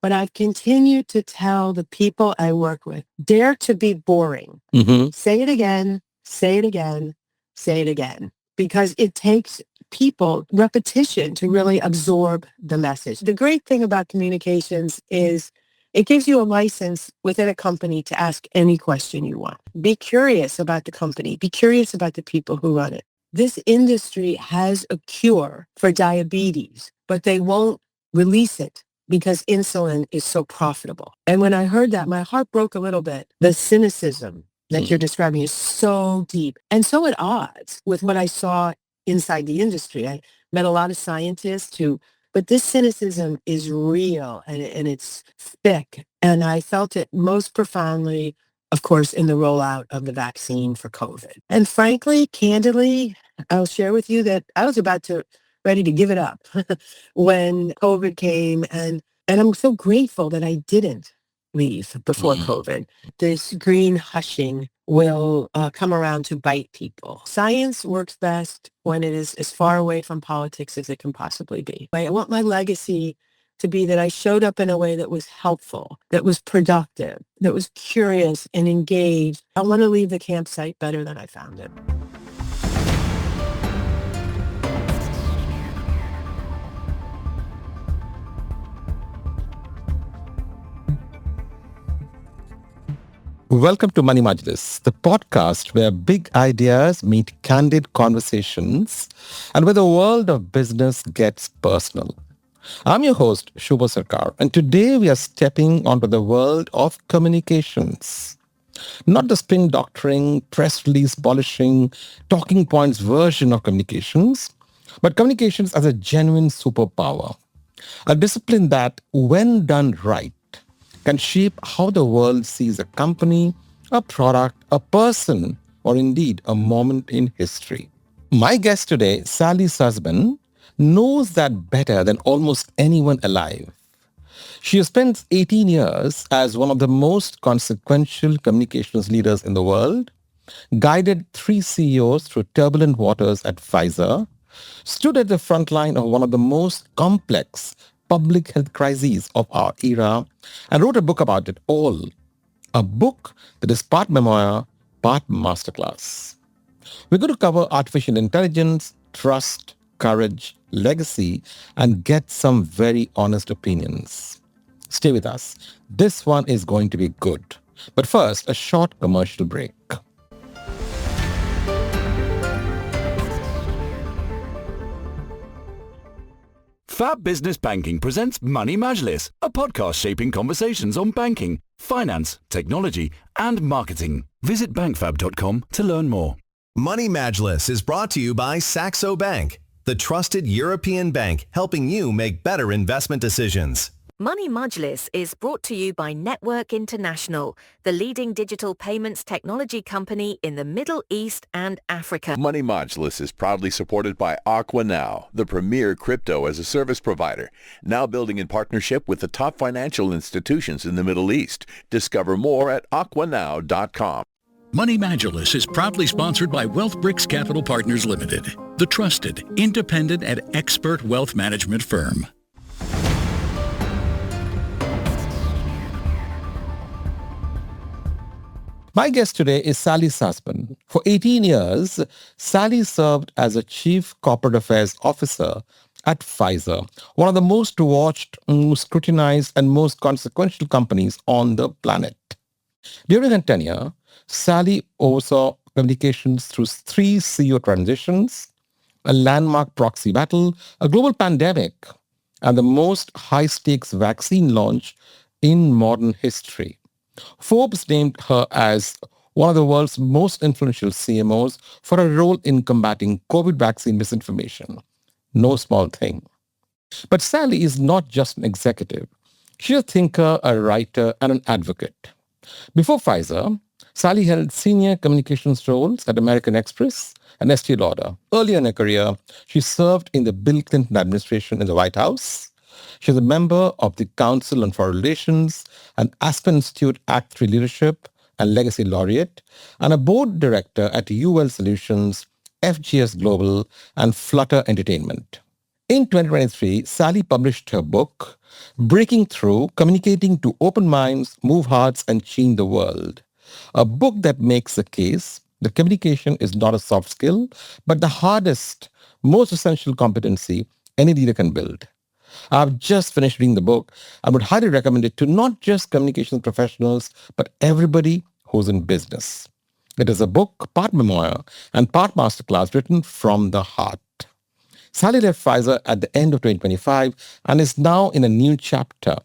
But I've continued to tell the people I work with, dare to be boring. Say it again, say it again, say it again. Because it takes people repetition to really absorb the message. The great thing about communications is it gives you a license within a company to ask any question you want. Be curious about the company. Be curious about the people who run it. This industry has a cure for diabetes, but they won't release it because insulin is so profitable. And when I heard that, my heart broke a little bit. The cynicism that you're describing is so deep and so at odds with what I saw inside the industry. I met a lot of scientists but this cynicism is real and it's thick. And I felt it most profoundly, of course, in the rollout of the vaccine for COVID. And frankly, candidly, I'll share with you that I was ready to give it up when COVID came. And I'm so grateful that I didn't leave before COVID. This green hushing will come around to bite people. Science works best when it is as far away from politics as it can possibly be. I want my legacy to be that I showed up in a way that was helpful, that was productive, that was curious and engaged. I want to leave the campsite better than I found it. Welcome to Money Majlis, the podcast where big ideas meet candid conversations and where the world of business gets personal. I'm your host, Suvo Sarkar, and today we are stepping onto the world of communications. Not the spin doctoring, press release polishing, talking points version of communications, but communications as a genuine superpower. A discipline that, when done right, can shape how the world sees a company, a product, a person, or indeed a moment in history. My guest today, Sally Susman, knows that better than almost anyone alive. She has spent 18 years as one of the most consequential communications leaders in the world, guided 3 CEOs through turbulent waters at Pfizer, stood at the front line of one of the most complex public health crises of our era, and wrote a book about it all. A book that is part memoir, part masterclass. We're going to cover artificial intelligence, trust, courage, legacy, and get some very honest opinions. Stay with us. This one is going to be good. But first, a short commercial break. Fab Business Banking presents Money Majlis, a podcast shaping conversations on banking, finance, technology, and marketing. Visit bankfab.com to learn more. Money Majlis is brought to you by Saxo Bank, the trusted European bank helping you make better investment decisions. Money Majlis is brought to you by Network International, the leading digital payments technology company in the Middle East and Africa. Money Majlis is proudly supported by Aqua Now, the premier crypto-as-a-service provider, now building in partnership with the top financial institutions in the Middle East. Discover more at aquanow.com. Money Majlis is proudly sponsored by WealthBricks Capital Partners Limited, the trusted, independent, and expert wealth management firm. My guest today is Sally Susman. For 18 years, Sally served as a Chief Corporate Affairs Officer at Pfizer, one of the most watched, most scrutinized, and most consequential companies on the planet. During her tenure, Sally oversaw communications through 3 CEO transitions, a landmark proxy battle, a global pandemic, and the most high-stakes vaccine launch in modern history. Forbes named her as one of the world's most influential CMOs for her role in combating COVID vaccine misinformation. No small thing. But Sally is not just an executive. She's a thinker, a writer, and an advocate. Before Pfizer, Sally held senior communications roles at American Express and Estée Lauder. Earlier in her career, she served in the Bill Clinton administration in the White House. She is a member of the Council on Foreign Relations, an Aspen Institute Act III Leadership and Legacy Laureate, and a board director at UL Solutions, FGS Global, and Flutter Entertainment. In 2023, Sally published her book, Breaking Through, Communicating to Open Minds, Move Hearts, and Change the World. A book that makes the case that communication is not a soft skill, but the hardest, most essential competency any leader can build. I've just finished reading the book. I would highly recommend it to not just communications professionals, but everybody who's in business. It is a book, part memoir and part masterclass written from the heart. Sally left Pfizer at the end of 2025 and is now in a new chapter,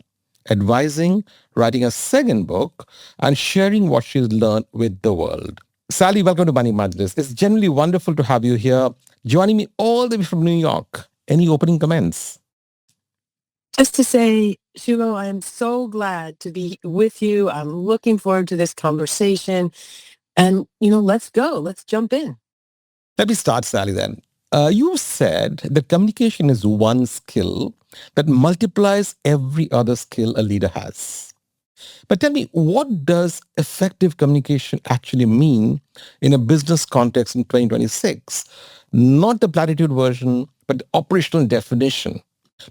advising, writing a second book, and sharing what she's learned with the world. Sally, welcome to Money Majlis. It's genuinely wonderful to have you here, joining me all the way from New York. Any opening comments? Just to say, Suvo, I'm so glad to be with you. I'm looking forward to this conversation. And, let's go. Let's jump in. Let me start, Sally, then. You said that communication is one skill that multiplies every other skill a leader has. But tell me, what does effective communication actually mean in a business context in 2026? Not the platitude version, but the operational definition.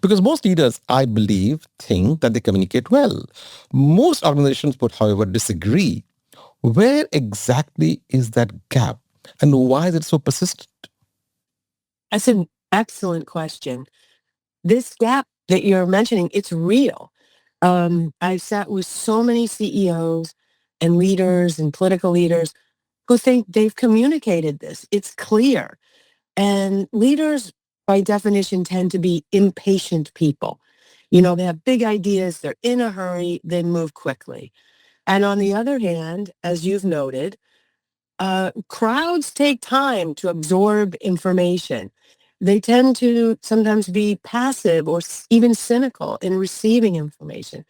Because most leaders, I believe, think that they communicate well. Most organizations would, however, disagree. Where exactly is that gap? And why is it so persistent? That's an excellent question. This gap that you're mentioning, it's real. I've sat with so many CEOs and leaders and political leaders who think they've communicated this. It's clear. And leaders, by definition, tend to be impatient people. They have big ideas, they're in a hurry, they move quickly. And on the other hand, as you've noted, crowds take time to absorb information. They tend to sometimes be passive or even cynical in receiving information.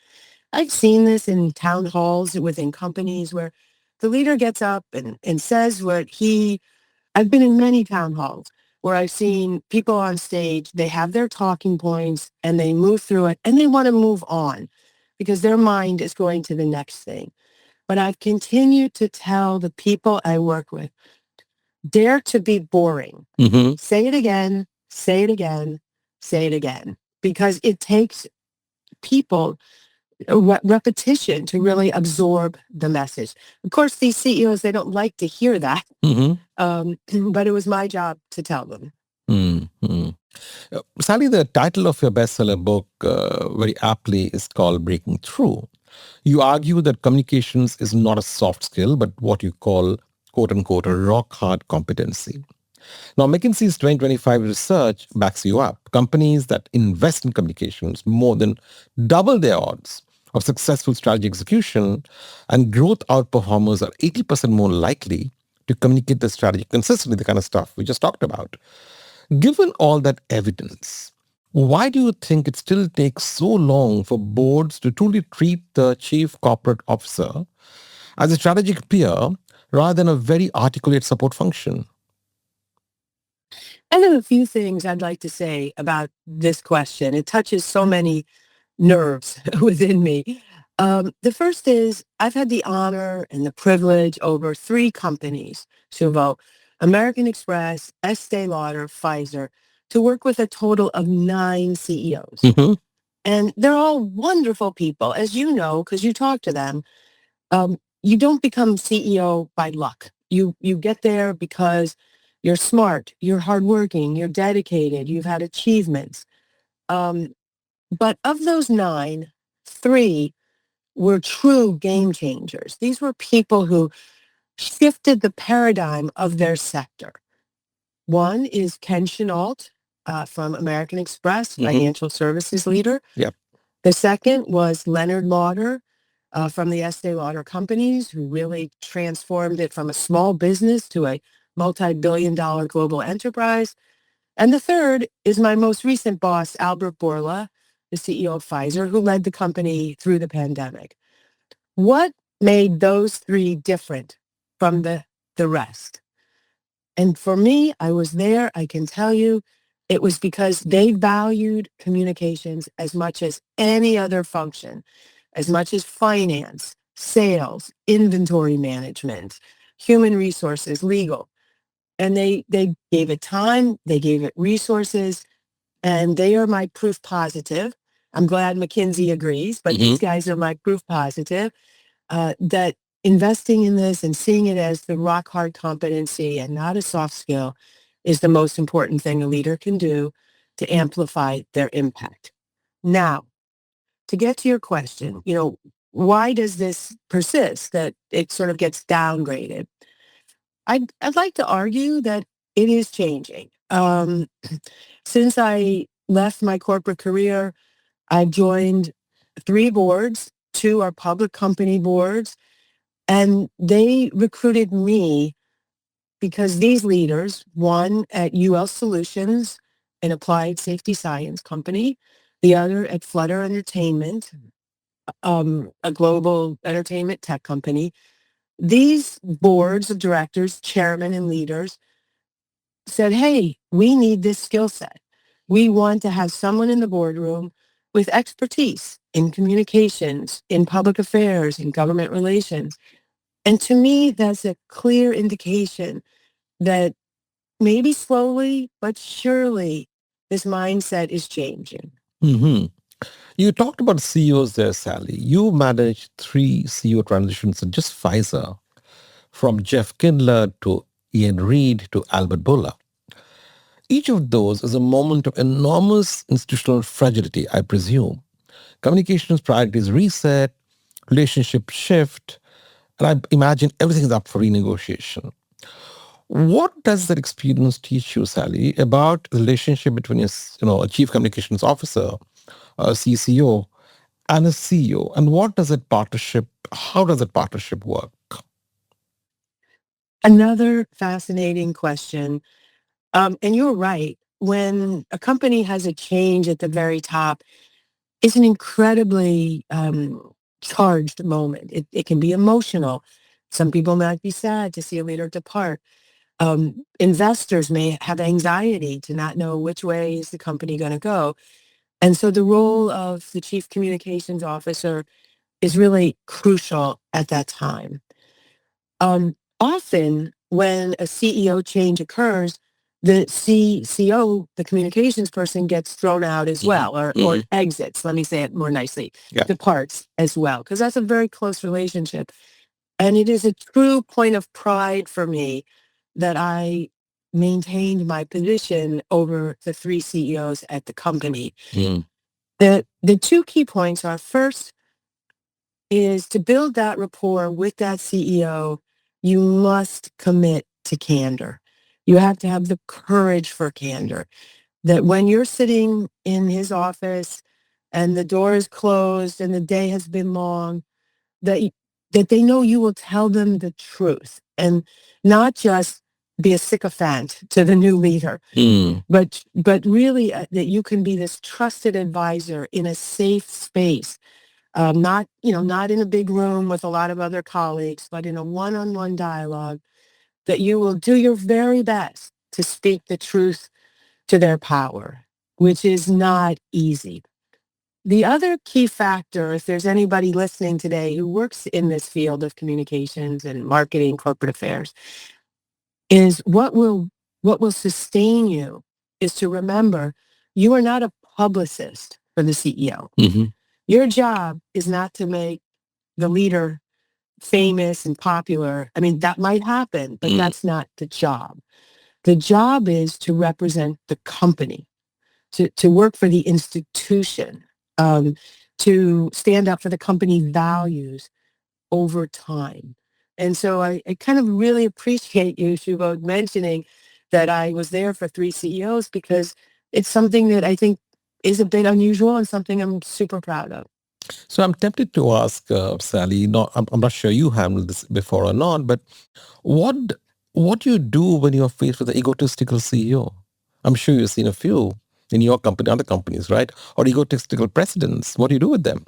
I've seen this in town halls within companies where the leader gets up and says I've been in many town halls where I've seen people on stage, they have their talking points and they move through it and they want to move on because their mind is going to the next thing. But I've continued to tell the people I work with, dare to be boring. Mm-hmm. Say it again, say it again, say it again. Because it takes people repetition to really absorb the message. Of course, these CEOs, they don't like to hear that. Mm-hmm. But it was my job to tell them. Mm-hmm. Sally, the title of your bestseller book very aptly is called Breaking Through. You argue that communications is not a soft skill, but what you call, quote unquote, a rock hard competency. Now, McKinsey's 2025 research backs you up. Companies that invest in communications more than double their odds of successful strategy execution, and growth outperformers are 80% more likely to communicate the strategy consistently, the kind of stuff we just talked about. Given all that evidence, why do you think it still takes so long for boards to truly treat the chief corporate officer as a strategic peer rather than a very articulate support function? I have a few things I'd like to say about this question. It touches so many nerves within me. The first is I've had the honor and the privilege over 3 companies, Suvo, American Express, Estée Lauder, Pfizer, to work with a total of 9 CEOs. Mm-hmm. And they're all wonderful people, as you know, because you talk to them. You don't become CEO by luck. You get there because you're smart, you're hardworking, you're dedicated, you've had achievements. But of those 9, 3 were true game changers. These were people who shifted the paradigm of their sector. One is Ken Chenault from American Express, mm-hmm. financial services leader. Yep. The second was Leonard Lauder from the Estée Lauder companies, who really transformed it from a small business to a multi-billion-dollar global enterprise. And the third is my most recent boss, Albert Bourla, the CEO of Pfizer, who led the company through the pandemic. What made those 3 different from the rest? And for me, I was there. I can tell you it was because they valued communications as much as any other function, as much as finance, sales, inventory management, human resources, legal. And they gave it time, they gave it resources, and they are my proof positive. I'm glad McKinsey agrees, but these guys are my proof positive that investing in this and seeing it as the rock hard competency and not a soft skill is the most important thing a leader can do to amplify their impact. Now, to get to your question, why does this persist, that it sort of gets downgraded? I'd like to argue that it is changing. Since I left my corporate career, I've joined 3 boards. 2 are public company boards, and they recruited me because these leaders, one at UL Solutions, an applied safety science company, the other at Flutter Entertainment, a global entertainment tech company. These boards of directors, chairmen and leaders said, hey, we need this skill set. We want to have someone in the boardroom with expertise in communications, in public affairs, in government relations. And to me, that's a clear indication that maybe slowly but surely this mindset is changing. Mm-hmm. You talked about CEOs there, Sally. You managed 3 CEO transitions in just Pfizer, from Jeff Kindler to Ian Reid to Albert Bourla. Each of those is a moment of enormous institutional fragility, I presume. Communications priorities reset, relationships shift, and I imagine everything is up for renegotiation. What does that experience teach you, Sally, about the relationship between a chief communications officer, a CCO, and a CEO? And how does that partnership work? Another fascinating question. And you're right. When a company has a change at the very top, it's an incredibly charged moment. It can be emotional. Some people might be sad to see a leader depart. Investors may have anxiety to not know which way is the company going to go. And so the role of the chief communications officer is really crucial at that time. Often when a CEO change occurs, the CCO, the communications person, gets thrown out as well, or exits, let me say it more nicely, departs as well, because that's a very close relationship. And it is a true point of pride for me that I maintained my position over the 3 CEOs at the company. The 2 key points are, first, is to build that rapport with that CEO, you must commit to candor. You have to have the courage for candor. That when you're sitting in his office and the door is closed and the day has been long, that they know you will tell them the truth and not just be a sycophant to the new leader, but really that you can be this trusted advisor in a safe space. Not in a big room with a lot of other colleagues, but in a one-on-one dialogue, that you will do your very best to speak the truth to their power, which is not easy. The other key factor, if there's anybody listening today who works in this field of communications and marketing, corporate affairs, is what will sustain you is to remember you are not a publicist for the CEO. Your job is not to make the leader famous and popular. I mean, that might happen, but that's not the job. The job is to represent the company, to work for the institution, to stand up for the company values over time. And so I kind of really appreciate you, Suvo, mentioning that I was there for 3 CEOs, because it's something that I think is a bit unusual and something I'm super proud of. So I'm tempted to ask, Sally, I'm not sure you handled this before or not, but what do you do when you're faced with an egotistical CEO? I'm sure you've seen a few in your company, other companies, right? Or egotistical presidents. What do you do with them?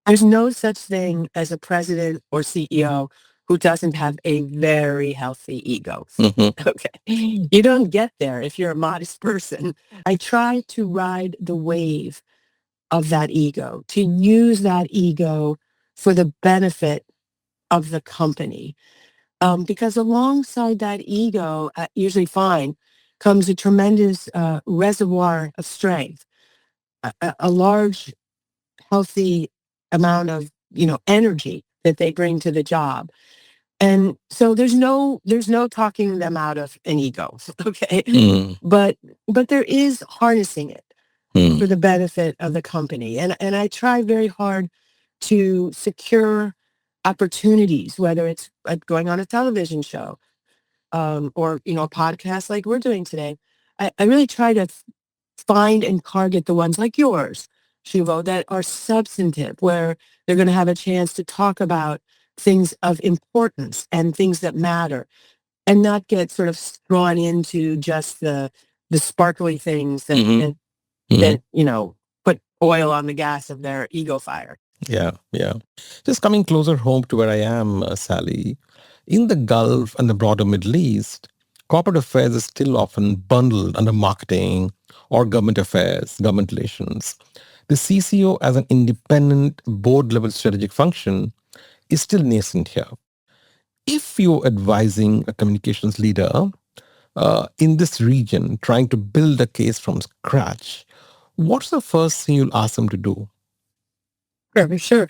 There's no such thing as a president or CEO who doesn't have a very healthy ego. Okay. You don't get there if you're a modest person. I try to ride the wave of that ego, to use that ego for the benefit of the company. Because alongside that ego, usually fine, comes a tremendous reservoir of strength, a large, healthy amount of, energy that they bring to the job. And so there's no talking them out of an ego, okay? But there is harnessing it for the benefit of the company. And I try very hard to secure opportunities, whether it's going on a television show, or, a podcast like we're doing today. I really try to find and target the ones like yours, Suvo, that are substantive, where they're going to have a chance to talk about things of importance and things that matter, and not get sort of drawn into just the sparkly things that put oil on the gas of their ego fire. Yeah, yeah. Just coming closer home to where I am, Sally, in the Gulf and the broader Middle East, corporate affairs is still often bundled under marketing or government affairs, government relations. The CCO as an independent board-level strategic function is still nascent here. If you're advising a communications leader in this region trying to build a case from scratch, what's the first thing you'll ask them to do? Sure.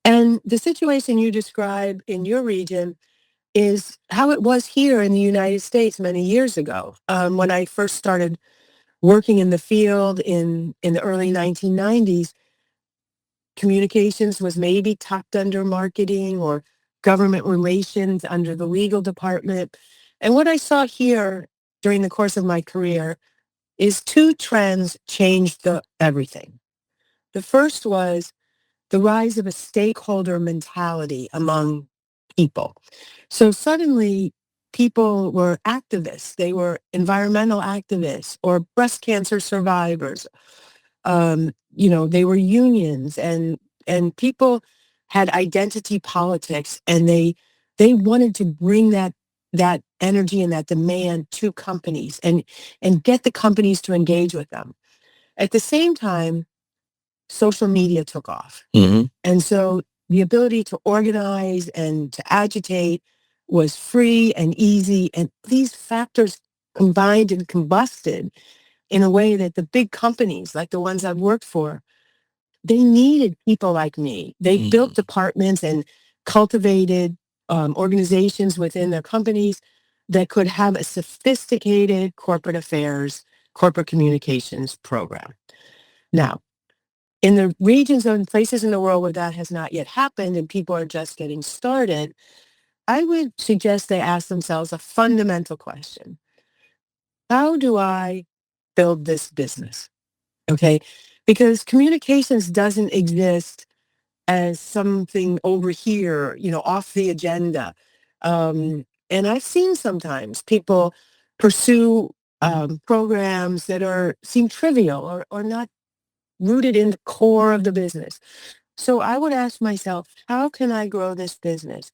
And the situation you describe in your region is how it was here in the United States many years ago. When I first started working in the field in the early 1990s, communications was maybe tucked under marketing or government relations under the legal department. And what I saw here during the course of my career is two trends changed everything. The first was the rise of a stakeholder mentality among people. So suddenly people were activists. They were environmental activists or breast cancer survivors. They were unions, and people had identity politics, and they wanted to bring that energy and that demand to companies and get the companies to engage with them. At the same time, social media took off. And so the ability to organize and to agitate was free and easy. And these factors combined and combusted in a way that the big companies, like the ones I've worked for, they needed people like me. They built departments and cultivated organizations within their companies that could have a sophisticated corporate affairs, corporate communications program. Now, in the regions and places in the world where that has not yet happened and people are just getting started, I would suggest they ask themselves a fundamental question. How do I build this business? Okay? Because communications doesn't exist as something over here, off the agenda. And I've seen sometimes people pursue programs that seem trivial or not rooted in the core of the business. So I would ask myself, how can I grow this business?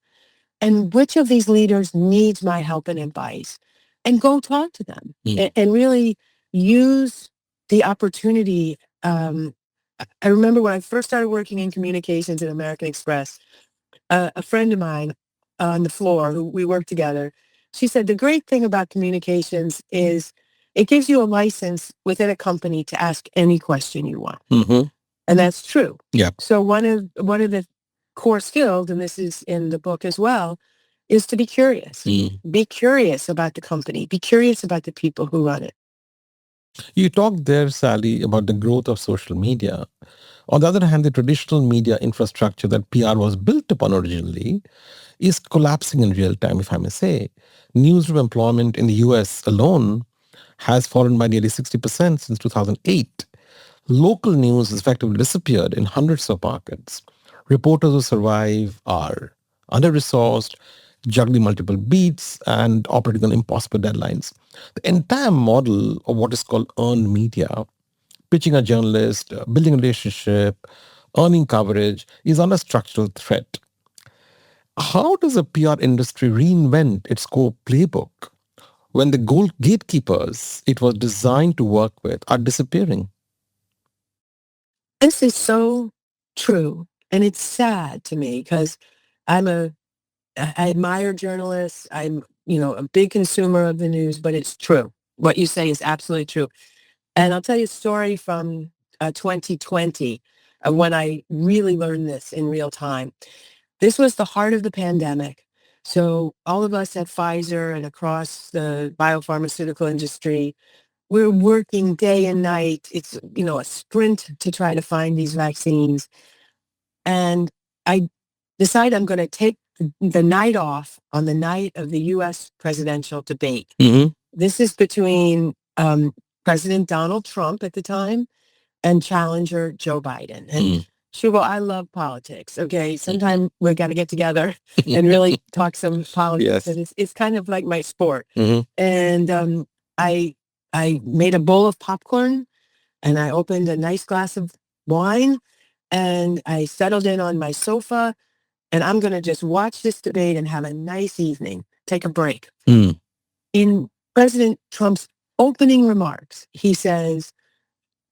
And which of these leaders needs my help and advice? And go talk to them and really use the opportunity. I remember when I first started working in communications at American Express, a friend of mine on the floor who we worked together, she said, the great thing about communications is it gives you a license within a company to ask any question you want. And that's true. Yeah. So one of the core skills, and this is in the book as well, is to be curious. Be curious about the company. Be curious about the people who run it. You talked there, Sally, about the growth of social media. On the other hand, the traditional media infrastructure that PR was built upon originally is collapsing in real time, if I may say. Newsroom employment in the US alone has fallen by nearly 60% since 2008. Local news has effectively disappeared in hundreds of markets. Reporters who survive are under-resourced, juggling multiple beats, and operating on impossible deadlines. The entire model of what is called earned media, pitching a journalist, building a relationship, earning coverage, is under structural threat. How does the PR industry reinvent its core playbook when the gold gatekeepers it was designed to work with are disappearing? This is so true. And it's sad to me because I admire journalists. I'm, a big consumer of the news, but it's true. what you say is absolutely true. And I'll tell you a story from 2020 when I really learned this in real time. This was the heart of the pandemic. So all of us at Pfizer and across the biopharmaceutical industry, we're working day and night. It's, a sprint to try to find these vaccines. And I decide I'm going to take the night off on the night of the U.S. presidential debate. Mm-hmm. This is between President Donald Trump at the time and challenger Joe Biden. And Shubo, I love politics. Okay, sometime we've got to get together and really talk some politics. Yes. And it's kind of like my sport. Mm-hmm. And I made a bowl of popcorn, and I opened a nice glass of wine, and I settled in on my sofa, and I'm going to just watch this debate and have a nice evening, take a break. In President Trump's opening remarks, he says,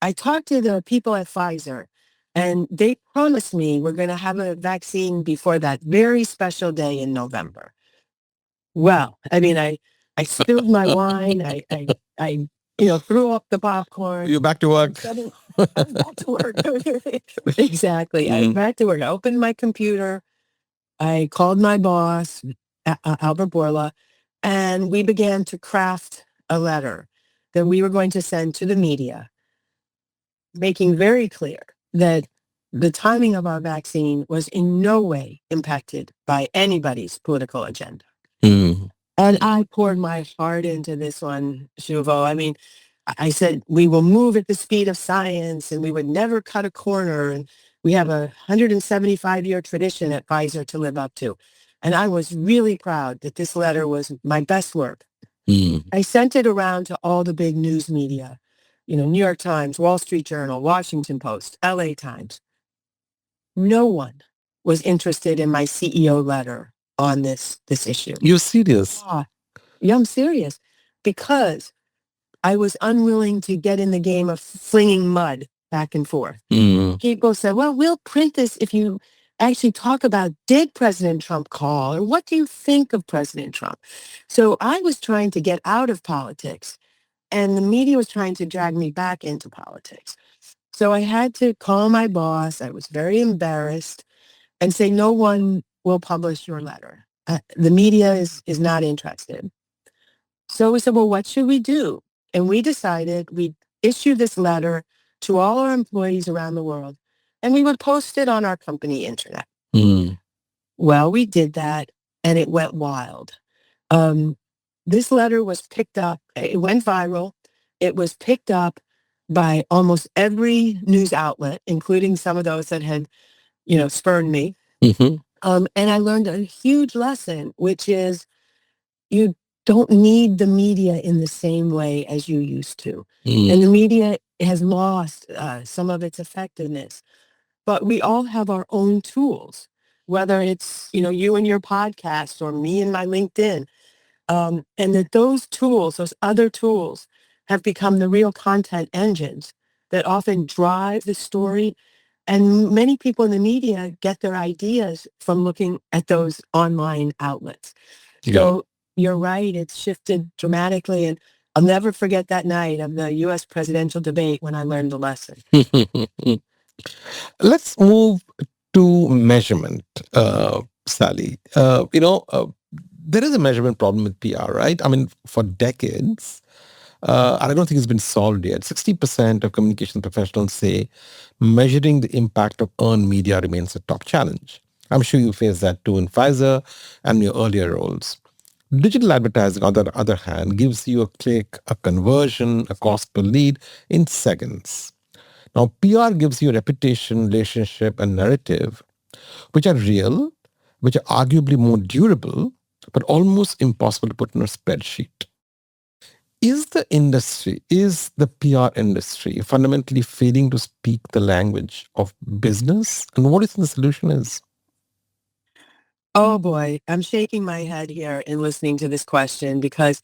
I talked to the people at Pfizer, and they promised me we're going to have a vaccine before that very special day in November. Well, I mean, I spilled my wine. I threw up the popcorn. You're back to work. I'm back to work. Exactly. I'm back to work. I opened my computer. I called my boss, Albert Bourla, and we began to craft a letter that we were going to send to the media, making very clear that the timing of our vaccine was in no way impacted by anybody's political agenda. And I poured my heart into this one, Shuvo. I mean, I said, we will move at the speed of science, and we would never cut a corner. And we have a 175-year tradition at Pfizer to live up to. And I was really proud that this letter was my best work. I sent it around to all the big news media, New York Times, Wall Street Journal, Washington Post, LA Times. No one was interested in my CEO letter on this issue. You're serious? Yeah, I'm serious, because I was unwilling to get in the game of flinging mud back and forth. People said, well, we'll print this if you actually talk about, did President Trump call, or what do you think of President Trump? So I was trying to get out of politics, and the media was trying to drag me back into politics. So I had to call my boss. I was very embarrassed and say, no one will publish your letter. The media is not interested. So we said, well, what should we do? And we decided we'd issue this letter to all our employees around the world, and we would post it on our company internet. Well, we did that, and it went wild. This letter was picked up. It went viral. It was picked up by almost every news outlet, including some of those that had, spurned me. And I learned a huge lesson, which is you don't need the media in the same way as you used to. And the media has lost some of its effectiveness. But we all have our own tools, whether it's, you and your podcast or me and my LinkedIn. And that those tools, those other tools, have become the real content engines that often drive the story. And many people in the media get their ideas from looking at those online outlets. So you're right, it's shifted dramatically. And I'll never forget that night of the U.S. presidential debate when I learned the lesson. Let's move to measurement, Sally. There is a measurement problem with PR, right? I mean, for decades, and I don't think it's been solved yet. 60% of communication professionals say measuring the impact of earned media remains a top challenge. I'm sure you face that too in Pfizer and your earlier roles. Digital advertising, on the other hand, gives you a click, a conversion, a cost per lead in seconds. Now, PR gives you a reputation, relationship, and narrative, which are real, which are arguably more durable, but almost impossible to put in a spreadsheet. Is the PR industry fundamentally failing to speak the language of business? And what do you think the solution is? Oh boy, I'm shaking my head here in listening to this question, because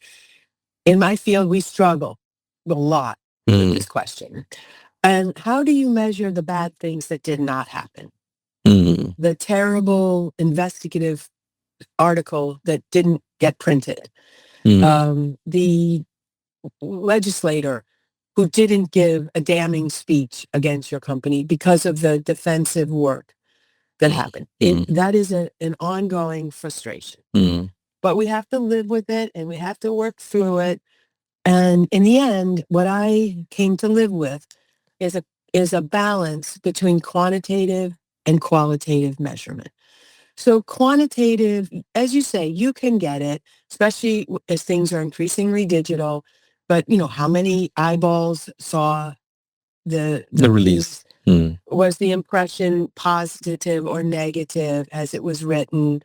in my field, we struggle a lot with this question. And how do you measure the bad things that did not happen? The terrible investigative article that didn't get printed. The legislator who didn't give a damning speech against your company because of the defensive work that happened. That is an ongoing frustration. But we have to live with it and we have to work through it. And in the end, what I came to live with is a balance between quantitative and qualitative measurement. So quantitative, as you say, you can get it, especially as things are increasingly digital. But, how many eyeballs saw the release? Was the impression positive or negative as it was written?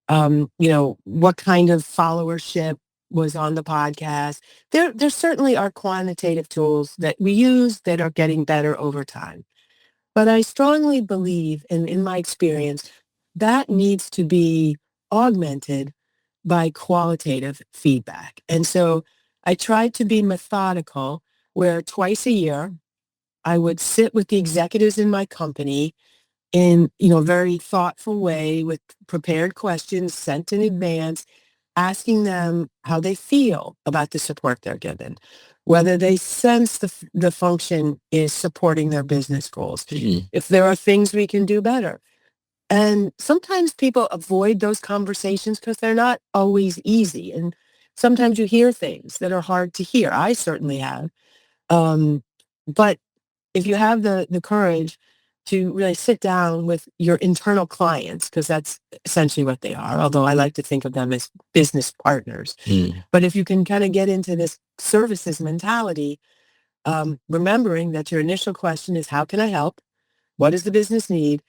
What kind of followership was on the podcast? There certainly are quantitative tools that we use that are getting better over time. But I strongly believe, and in my experience, that needs to be augmented by qualitative feedback. And so I tried to be methodical, where twice a year I would sit with the executives in my company in, a very thoughtful way with prepared questions sent in advance, asking them how they feel about the support they're given, whether they sense the function is supporting their business goals, if there are things we can do better. And sometimes people avoid those conversations because they're not always easy. And sometimes you hear things that are hard to hear. I certainly have. But if you have the courage to really sit down with your internal clients, because that's essentially what they are, although I like to think of them as business partners. But if you can kind of get into this services mentality, remembering that your initial question is, how can I help? What does the business need?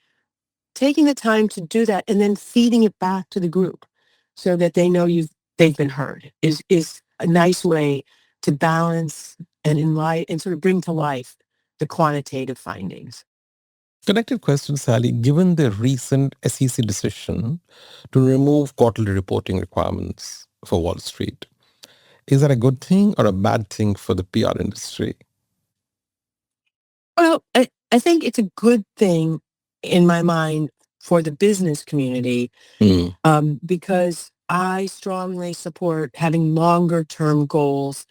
Taking the time to do that and then feeding it back to the group so that they know they've been heard is a nice way to balance and sort of bring to life the quantitative findings. Connected question, Sally. Given the recent SEC decision to remove quarterly reporting requirements for Wall Street, is that a good thing or a bad thing for the PR industry? Well, I think it's a good thing in my mind for the business community because I strongly support having longer term goals,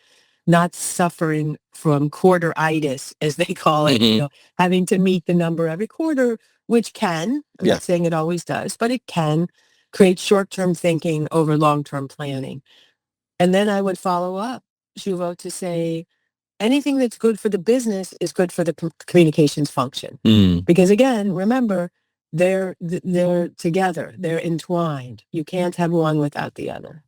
not suffering from quarteritis, as they call it, having to meet the number every quarter, which I'm not saying it always does, but it can create short-term thinking over long-term planning. And then I would follow up, Suvo, to say anything that's good for the business is good for the communications function. Because again, remember, they're together, they're entwined. You can't have one without the other.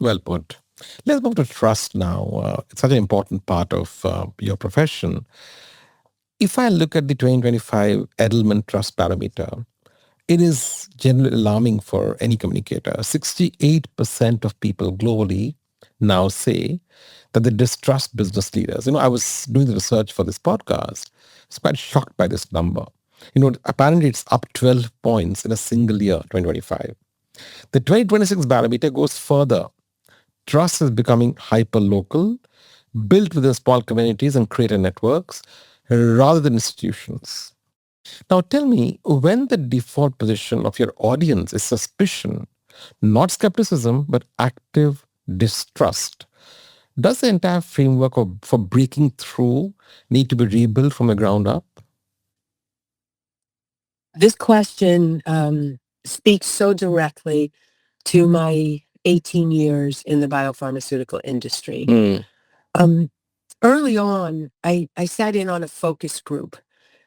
Well put. Let's move to trust now. It's such an important part of your profession. If I look at the 2025 Edelman Trust Parameter, it is generally alarming for any communicator. 68% of people globally now say that they distrust business leaders. I was doing the research for this podcast. I was quite shocked by this number. Apparently it's up 12 points in a single year, 2025. The 2026 barometer goes further. Trust is becoming hyper-local, built within small communities and creator networks rather than institutions. Now tell me, when the default position of your audience is suspicion, not skepticism, but active distrust, does the entire framework for breaking through need to be rebuilt from the ground up? This question speaks so directly to my 18 years in the biopharmaceutical industry. Early on, I sat in on a focus group.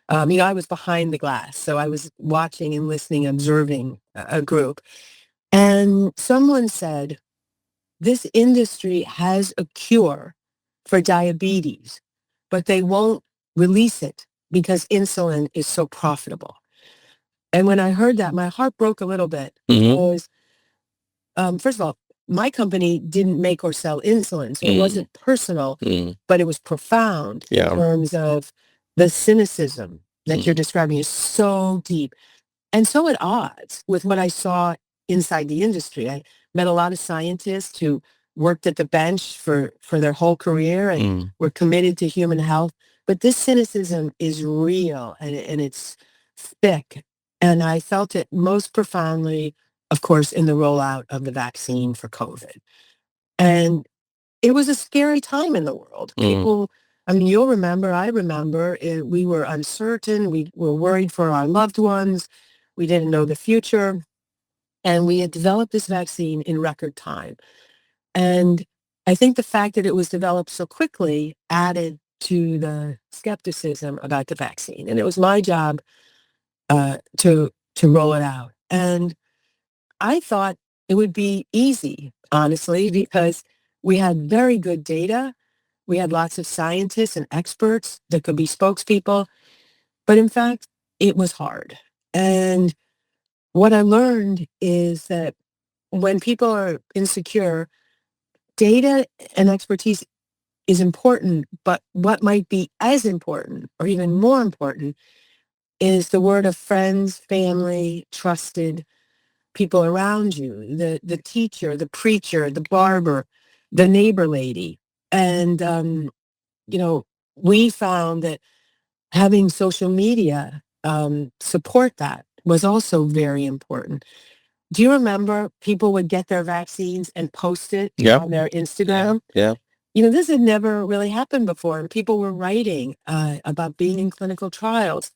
I was behind the glass, so I was watching and listening, observing a group. And someone said, this industry has a cure for diabetes, but they won't release it because insulin is so profitable. And when I heard that, my heart broke a little bit because, first of all, my company didn't make or sell insulin, so it wasn't personal, but it was profound in terms of the cynicism that you're describing is so deep and so at odds with what I saw inside the industry. I met a lot of scientists who worked at the bench for their whole career and were committed to human health. But this cynicism is real and it's thick. And I felt it most profoundly, of course, in the rollout of the vaccine for COVID. And it was a scary time in the world. People, I mean, you'll remember, I remember, we were uncertain. We were worried for our loved ones. We didn't know the future. And we had developed this vaccine in record time. And I think the fact that it was developed so quickly added to the skepticism about the vaccine. And it was my job to roll it out. And I thought it would be easy, honestly, because we had very good data. We had lots of scientists and experts that could be spokespeople. But in fact, it was hard. And what I learned is that when people are insecure, data and expertise is important, but what might be as important or even more important is the word of friends, family, trusted people around you, the teacher, the preacher, the barber, the neighbor lady. And, we found that having social media support that was also very important. Do you remember people would get their vaccines and post it on their Instagram? Yeah. This had never really happened before. And people were writing about being in clinical trials.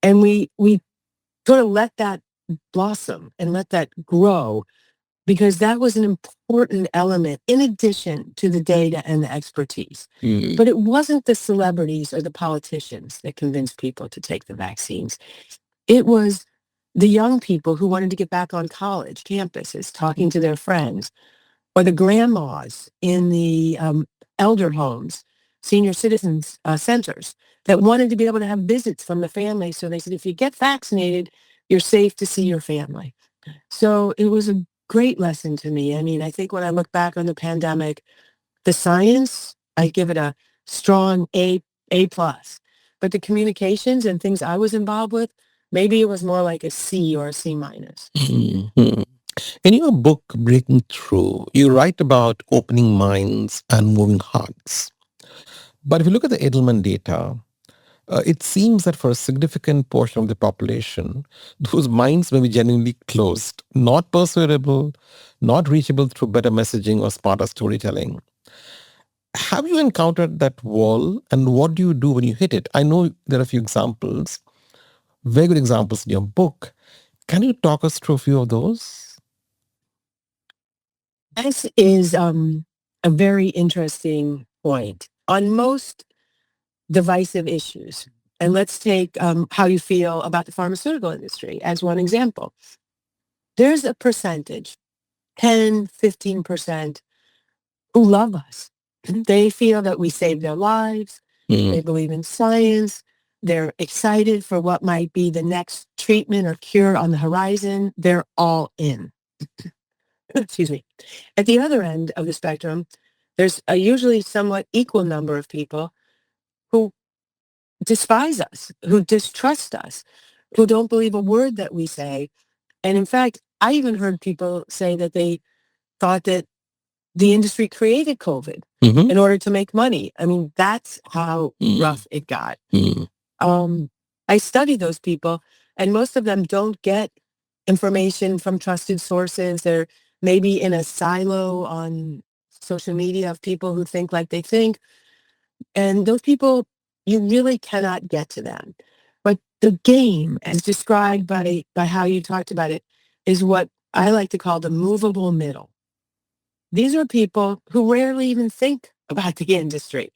And we sort of let that blossom and let that grow, because that was an important element in addition to the data and the expertise. But it wasn't the celebrities or the politicians that convinced people to take the vaccines. It was the young people who wanted to get back on college campuses, talking to their friends, or the grandmas in the elder homes, senior citizens centers, that wanted to be able to have visits from the family. So they said, if you get vaccinated, you're safe to see your family. So it was a great lesson to me. I mean, I think when I look back on the pandemic, the science, I give it a strong A+. But the communications and things I was involved with, maybe it was more like a C or a C-. In your book, Breaking Through, you write about opening minds and moving hearts. But if you look at the Edelman data, it seems that for a significant portion of the population, those minds may be genuinely closed, not persuadable, not reachable through better messaging or smarter storytelling. Have you encountered that wall, and what do you do when you hit it? I know there are a few examples, very good examples in your book. Can you talk us through a few of those? This is a very interesting point. On most divisive issues, and let's take how you feel about the pharmaceutical industry as one example. There's a percentage, 10, 15%, who love us. They feel that we saved their lives. They believe in science. They're excited for what might be the next treatment or cure on the horizon. They're all in. Excuse me. At the other end of the spectrum, there's a usually somewhat equal number of people who despise us, who distrust us, who don't believe a word that we say. And in fact, I even heard people say that they thought that the industry created COVID in order to make money. I mean, that's how rough it got. I study those people, and most of them don't get information from trusted sources. They're maybe in a silo on social media of people who think like they think. And those people, you really cannot get to them. But the game, as described by how you talked about it, is what I like to call the movable middle. These are people who rarely even think about the industry.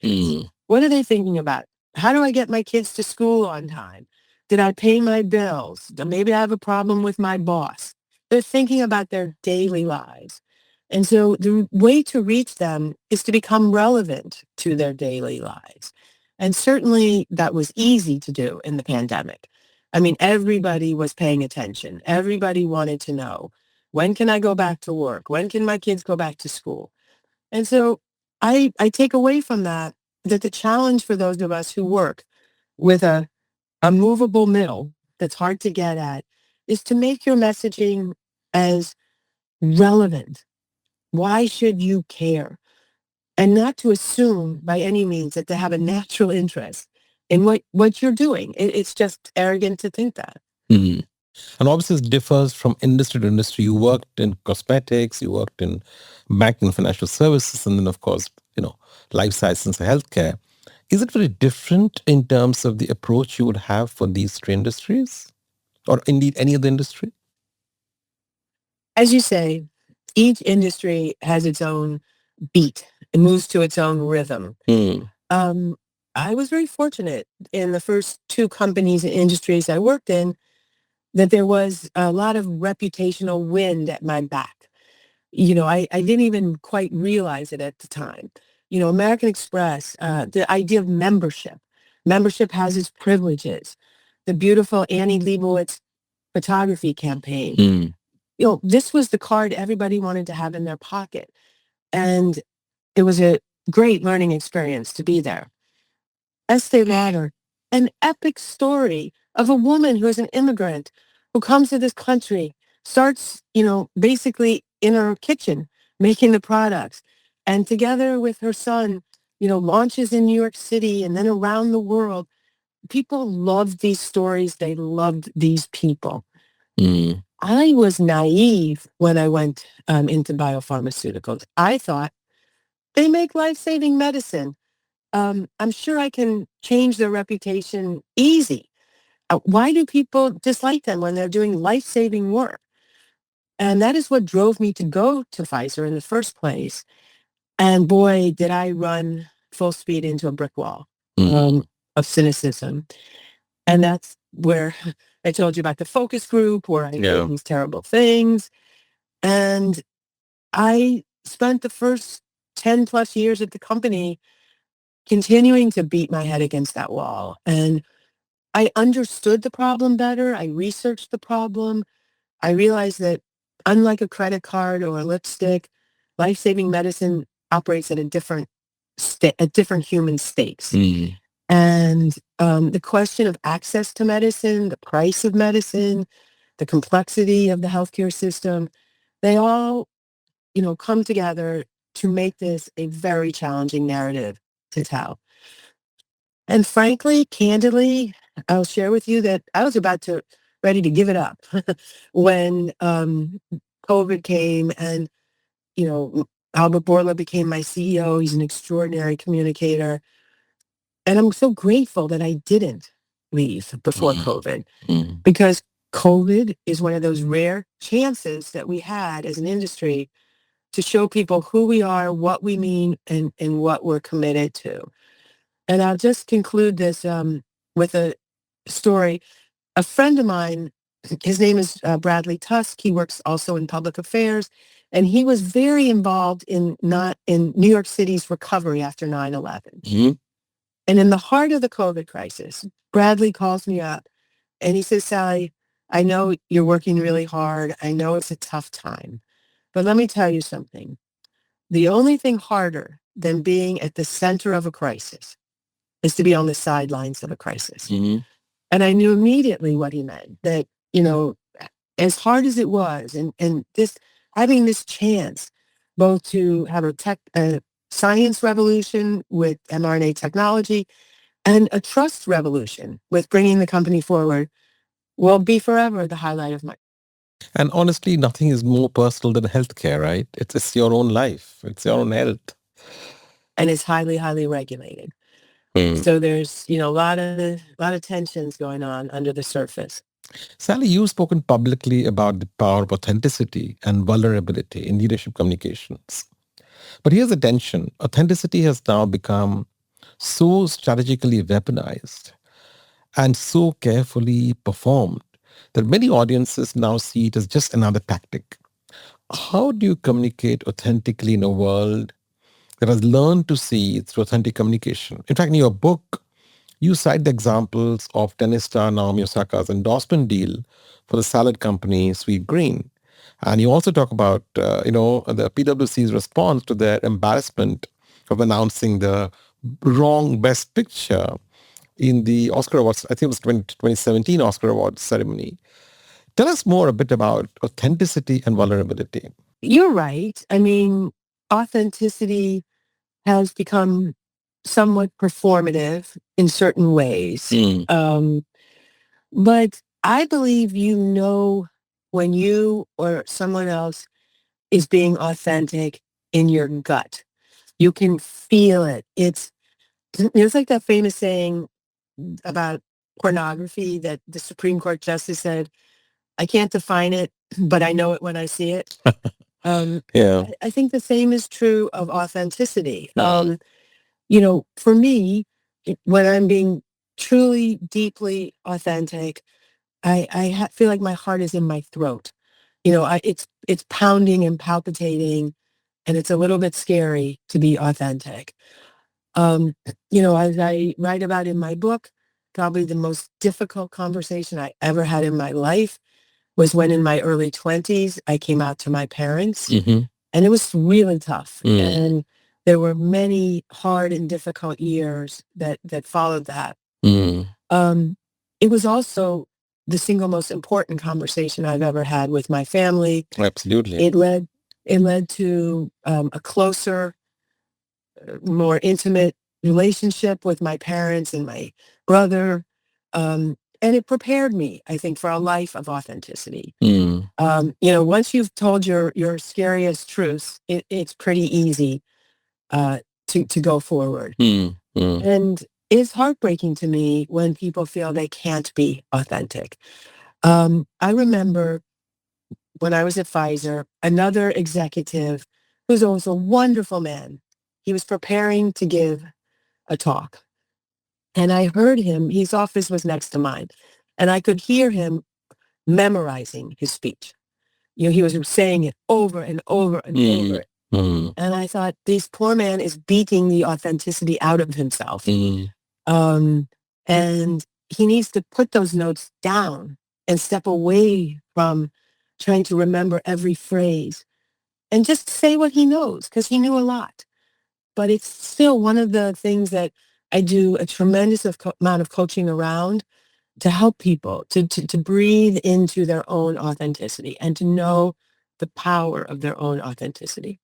What are they thinking about? How do I get my kids to school on time? Did I pay my bills? Maybe I have a problem with my boss. They're thinking about their daily lives. And so the way to reach them is to become relevant to their daily lives. And certainly that was easy to do in the pandemic. I mean, everybody was paying attention. Everybody wanted to know, when can I go back to work? When can my kids go back to school? And so I take away from that the challenge for those of us who work with a movable middle that's hard to get at is to make your messaging as relevant. Why should you care? And not to assume by any means that they have a natural interest in what you're doing. It's just arrogant to think that. And obviously, it differs from industry to industry. You worked in cosmetics, you worked in banking and financial services, and then, of course, life sciences and healthcare. Is it very different in terms of the approach you would have for these three industries, or indeed any other industry? As you say, each industry has its own beat. It moves to its own rhythm. I was very fortunate in the first two companies and industries I worked in that there was a lot of reputational wind at my back. I didn't even quite realize it at the time. American Express, the idea of membership. Membership has its privileges. The beautiful Annie Leibovitz photography campaign. This was the card everybody wanted to have in their pocket. And it was a great learning experience to be there. Estée Lauder, an epic story of a woman who is an immigrant who comes to this country, starts, basically in her kitchen making the products, and together with her son, launches in New York City and then around the world. People loved these stories. They loved these people. I was naive when I went into biopharmaceuticals. I thought they make life-saving medicine. I'm sure I can change their reputation easy. Why do people dislike them when they're doing life-saving work? And that is what drove me to go to Pfizer in the first place. And boy, did I run full speed into a brick wall of cynicism. And that's where I told you about the focus group, where I did these terrible things. And I spent the first 10 plus years at the company continuing to beat my head against that wall. And I understood the problem better. I researched the problem. I realized that unlike a credit card or a lipstick, life-saving medicine operates at at different human stakes. And the question of access to medicine, the price of medicine, the complexity of the healthcare system, they all, come together to make this a very challenging narrative to tell. And frankly, candidly, I'll share with you that I was ready to give it up when COVID came and, Albert Bourla became my CEO. He's an extraordinary communicator. And I'm so grateful that I didn't leave before COVID because COVID is one of those rare chances that we had as an industry to show people who we are, what we mean, and what we're committed to. And I'll just conclude this with a story. A friend of mine, his name is Bradley Tusk. He works also in public affairs, and he was very involved in New York City's recovery after 9/11. And in the heart of the COVID crisis, Bradley calls me up and he says, Sally, I know you're working really hard. I know it's a tough time, but let me tell you something. The only thing harder than being at the center of a crisis is to be on the sidelines of a crisis. And I knew immediately what he meant, that, as hard as it was, and this having this chance both to have a science revolution with mRNA technology and a trust revolution with bringing the company forward will be forever the highlight of my. And honestly, nothing is more personal than healthcare, right? It's your own life. It's your own health. And it's highly, highly regulated. So there's, a lot of tensions going on under the surface. Sally, you've spoken publicly about the power of authenticity and vulnerability in leadership communications. But here's the tension. Authenticity has now become so strategically weaponized and so carefully performed that many audiences now see it as just another tactic. How do you communicate authentically in a world that has learned to see through authentic communication? In fact, in your book, you cite the examples of tennis star Naomi Osaka's endorsement deal for the salad company Sweet Green. And you also talk about, the PwC's response to their embarrassment of announcing the wrong Best Picture in the Oscar Awards, I think it was 2017 Oscar Awards ceremony. Tell us more a bit about authenticity and vulnerability. You're right. I mean, authenticity has become somewhat performative in certain ways. But I believe you know when you or someone else is being authentic in your gut. You can feel it. It's like that famous saying about pornography that the Supreme Court justice said, I can't define it, but I know it when I see it. Yeah. I think the same is true of authenticity. Yeah. For me, when I'm being truly, deeply authentic, I feel like my heart is in my throat. It's pounding and palpitating, and it's a little bit scary to be authentic. As I write about in my book, probably the most difficult conversation I ever had in my life was when in my early 20s, I came out to my parents, and it was really tough. And there were many hard and difficult years that followed that. It was also the single most important conversation I've ever had with my family. Absolutely. It led to a closer, more intimate relationship with my parents and my brother. And it prepared me, I think, for a life of authenticity. Once you've told your scariest truths, it's pretty easy to go forward. And it's heartbreaking to me when people feel they can't be authentic. I remember when I was at Pfizer, another executive who's also a wonderful man, he was preparing to give a talk. And I heard him, his office was next to mine, and I could hear him memorizing his speech. He was saying it over and over and over. And I thought, this poor man is beating the authenticity out of himself. And he needs to put those notes down and step away from trying to remember every phrase and just say what he knows, because he knew a lot. But it's still one of the things that I do a tremendous amount of coaching around, to help people to breathe into their own authenticity and to know the power of their own authenticity.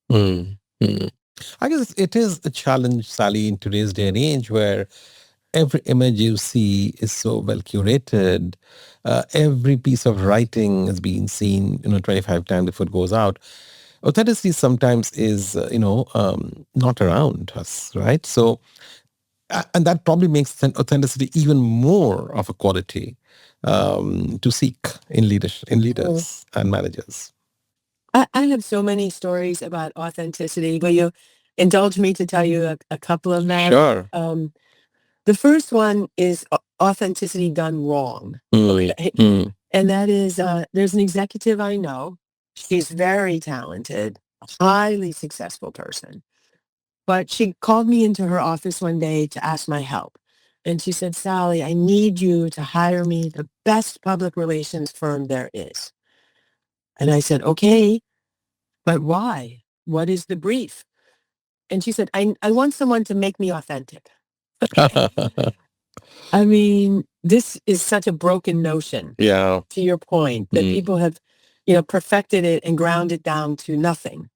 I guess it is a challenge, Sally, in today's day and age where every image you see is so well curated. Every piece of writing is being seen, 25 times before it goes out. Authenticity sometimes is, not around us, right? So, and that probably makes authenticity even more of a quality to seek in leaders and managers. I have so many stories about authenticity. Will you indulge me to tell you a couple of them? Sure. The first one is authenticity done wrong. Okay? And that is, there's an executive I know. She's very talented, a highly successful person. But she called me into her office one day to ask my help. And she said, Sally, I need you to hire me the best public relations firm there is. And I said, okay, but why? What is the brief? And she said, I want someone to make me authentic. I mean, this is such a broken notion. Yeah. To your point, that people have, perfected it and ground it down to nothing.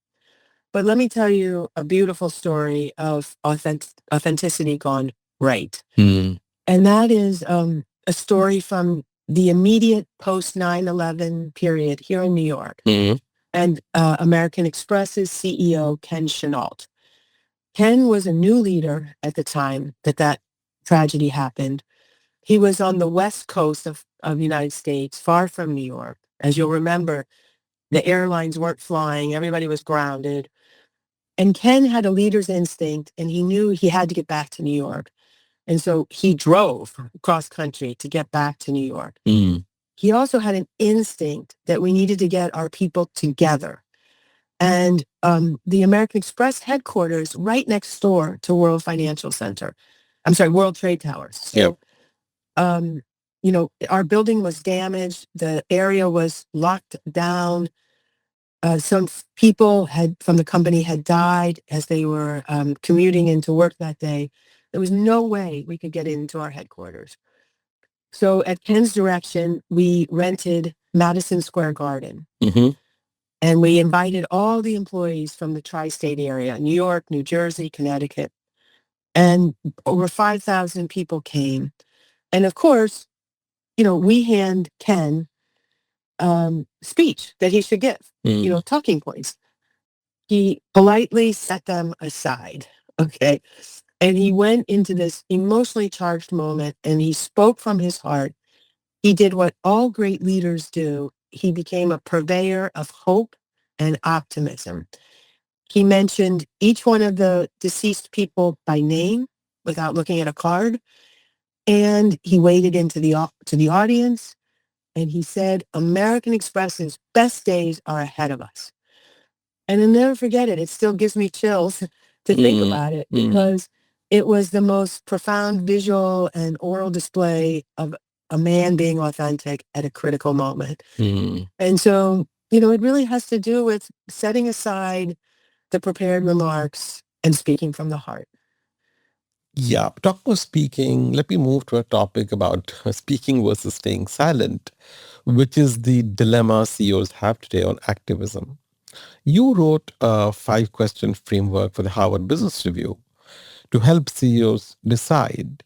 But let me tell you a beautiful story of authenticity gone right. And that is a story from the immediate post 9/11 period here in New York. And American Express's CEO, Ken Chenault. Ken was a new leader at the time that tragedy happened. He was on the west coast of the United States, far from New York. As you'll remember, the airlines weren't flying. Everybody was grounded. And Ken had a leader's instinct, and he knew he had to get back to New York. And so he drove cross country to get back to New York. He also had an instinct that we needed to get our people together. And the American Express headquarters right next door to World Trade Towers. So, our building was damaged. The area was locked down. Some people from the company had died as they were commuting into work that day. There was no way we could get into our headquarters. So at Ken's direction, we rented Madison Square Garden. And we invited all the employees from the tri-state area, New York, New Jersey, Connecticut. And over 5,000 people came. And of course, we hand Ken speech that he should give, talking points. He politely set them aside, okay? And he went into this emotionally charged moment and he spoke from his heart. He did what all great leaders do. He became a purveyor of hope and optimism. He mentioned each one of the deceased people by name without looking at a card. And he waded into the audience and he said, American Express's best days are ahead of us. And I'll never forget it. It still gives me chills to think about it because it was the most profound visual and oral display of a man being authentic at a critical moment. And so, it really has to do with setting aside the prepared remarks and speaking from the heart. Yeah, talk about speaking. Let me move to a topic about speaking versus staying silent, which is the dilemma CEOs have today on activism. You wrote a 5-question framework for the Harvard Business Review to help CEOs decide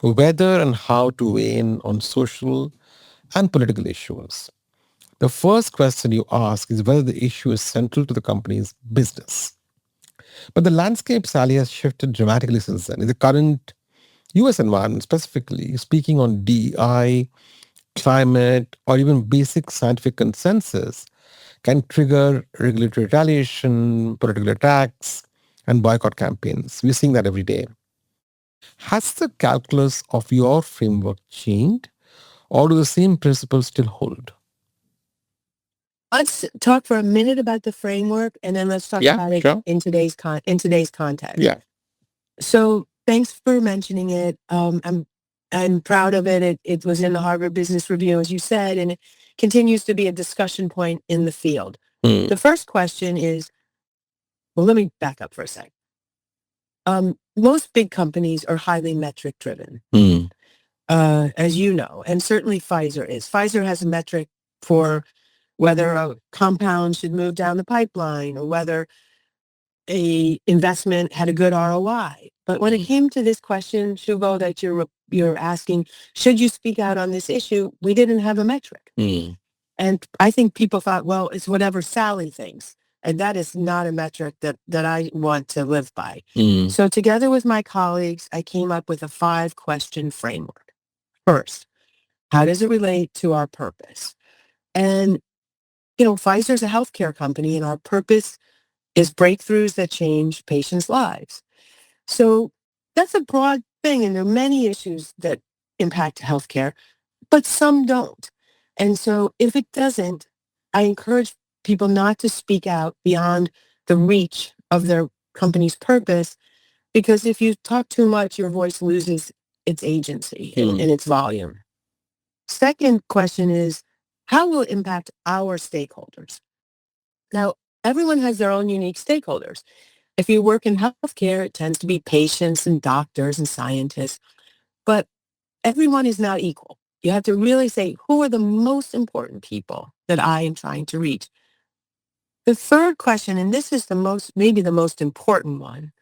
whether and how to weigh in on social and political issues. The first question you ask is whether the issue is central to the company's business. But the landscape, Sally, has shifted dramatically since then. In the current US environment, specifically, speaking on DEI, climate, or even basic scientific consensus can trigger regulatory retaliation, political attacks, and boycott campaigns. We're seeing that every day. Has the calculus of your framework changed, or do the same principles still hold? Let's talk for a minute about the framework, and then let's talk about it in today's context. Yeah. So thanks for mentioning it. I'm proud of it. It was in the Harvard Business Review, as you said, and it continues to be a discussion point in the field. The first question is, well, let me back up for a sec. Most big companies are highly metric driven, as you know, and certainly Pfizer is. Pfizer has a metric for whether a compound should move down the pipeline or whether a investment had a good ROI. But when it came to this question, Suvo, that you're asking, should you speak out on this issue? We didn't have a metric. And I think people thought, well, it's whatever Sally thinks. And that is not a metric that I want to live by. So together with my colleagues, I came up with a 5-question framework. First, how does it relate to our purpose? And Pfizer's a healthcare company, and our purpose is breakthroughs that change patients' lives. So that's a broad thing, and there are many issues that impact healthcare, but some don't. And so if it doesn't, I encourage people not to speak out beyond the reach of their company's purpose, because if you talk too much, your voice loses its agency and its volume. Second question is, how will it impact our stakeholders? Now, everyone has their own unique stakeholders. If you work in healthcare, it tends to be patients and doctors and scientists, but everyone is not equal. You have to really say, who are the most important people that I am trying to reach? The third question, and this is maybe the most important one,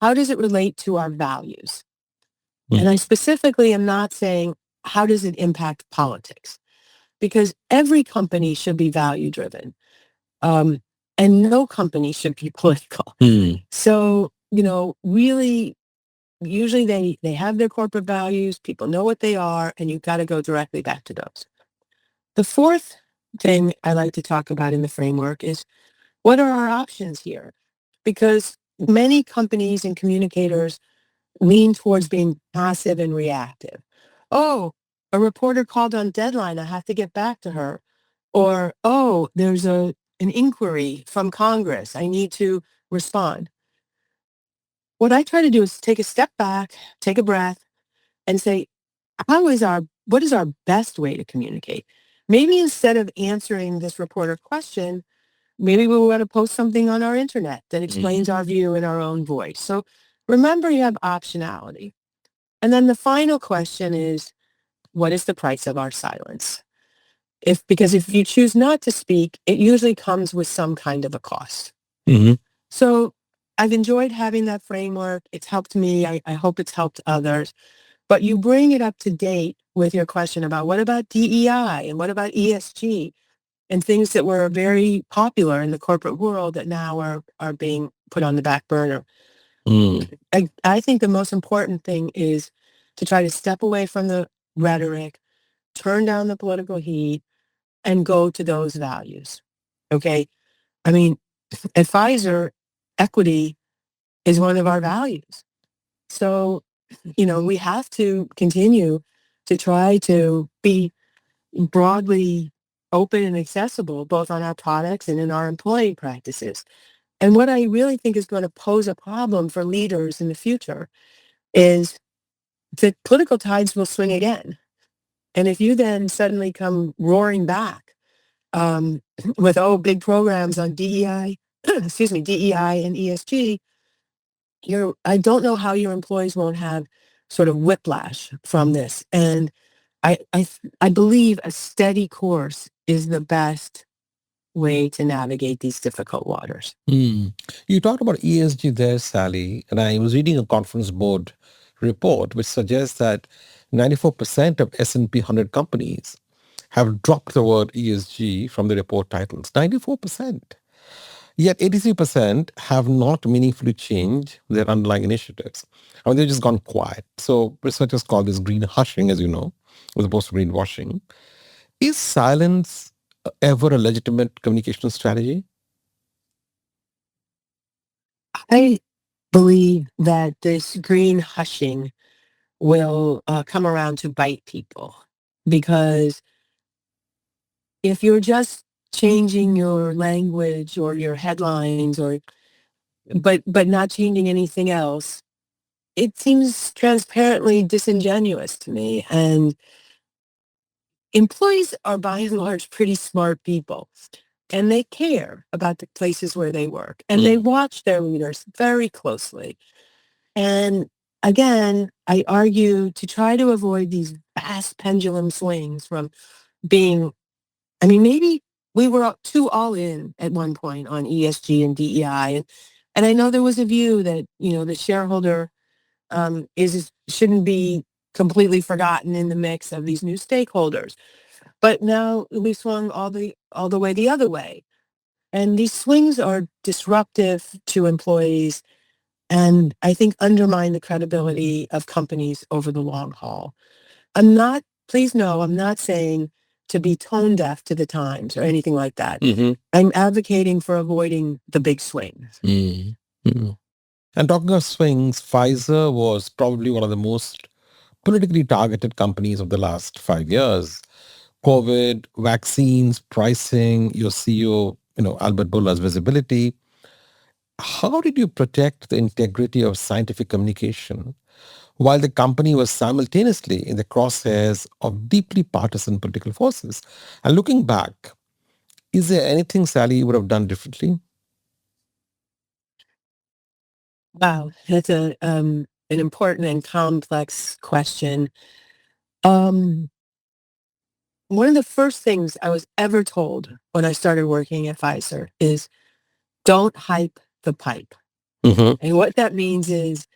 how does it relate to our values? And I specifically am not saying, how does it impact politics? Because every company should be value-driven, and no company should be political. So, really, usually they have their corporate values, people know what they are, and you've got to go directly back to those. The fourth thing I like to talk about in the framework is, what are our options here? Because many companies and communicators lean towards being passive and reactive. Oh, a reporter called on deadline, I have to get back to her. Or, oh, there's an inquiry from Congress, I need to respond. What I try to do is take a step back, take a breath, and say, what is our best way to communicate? Maybe instead of answering this reporter question, maybe we want to post something on our internet that explains our view in our own voice. So remember, you have optionality. And then the final question is, what is the price of our silence? Because if you choose not to speak, it usually comes with some kind of a cost. So I've enjoyed having that framework. It's helped me. I hope it's helped others. But you bring it up to date with your question about what about DEI and what about ESG and things that were very popular in the corporate world that now are being put on the back burner. I think the most important thing is to try to step away from the rhetoric, turn down the political heat, and go to those values. Okay? I mean, at Pfizer, equity is one of our values. So, we have to continue to try to be broadly open and accessible, both on our products and in our employee practices. And what I really think is going to pose a problem for leaders in the future is that political tides will swing again. And if you then suddenly come roaring back with, big programs on DEI, DEI and ESG, I don't know how your employees won't have sort of whiplash from this. And I believe a steady course is the best way to navigate these difficult waters. You talked about ESG there, Sally, and I was reading a conference board report which suggests that 94% of S&P 100 companies have dropped the word ESG from the report titles. 94%. Yet 83% have not meaningfully changed their underlying initiatives. I mean, they've just gone quiet. So researchers call this green hushing, as you know, as opposed to greenwashing. Is silence ever a legitimate communication strategy? I believe that this green hushing will come around to bite people, because if you're just changing your language or your headlines but not changing anything else, it seems transparently disingenuous to me. And employees are by and large pretty smart people, and they care about the places where they work, and they watch their leaders very closely. And again, I argue to try to avoid these vast pendulum swings from being, maybe we were too all in at one point on ESG and DEI. And I know there was a view that, the shareholder shouldn't be completely forgotten in the mix of these new stakeholders. But now we swung all the way the other way. And these swings are disruptive to employees, and I think undermine the credibility of companies over the long haul. Please know, I'm not saying to be tone deaf to the times or anything like that. I'm advocating for avoiding the big swings. And talking of swings, Pfizer was probably one of the most politically targeted companies of the last 5 years. COVID, vaccines, pricing, your CEO, Albert Bourla's visibility. How did you protect the integrity of scientific communication while the company was simultaneously in the crosshairs of deeply partisan political forces? And looking back, is there anything, Sally, you would have done differently? Wow, that's an important and complex question. One of the first things I was ever told when I started working at Pfizer is don't hype the pipe. And what that means is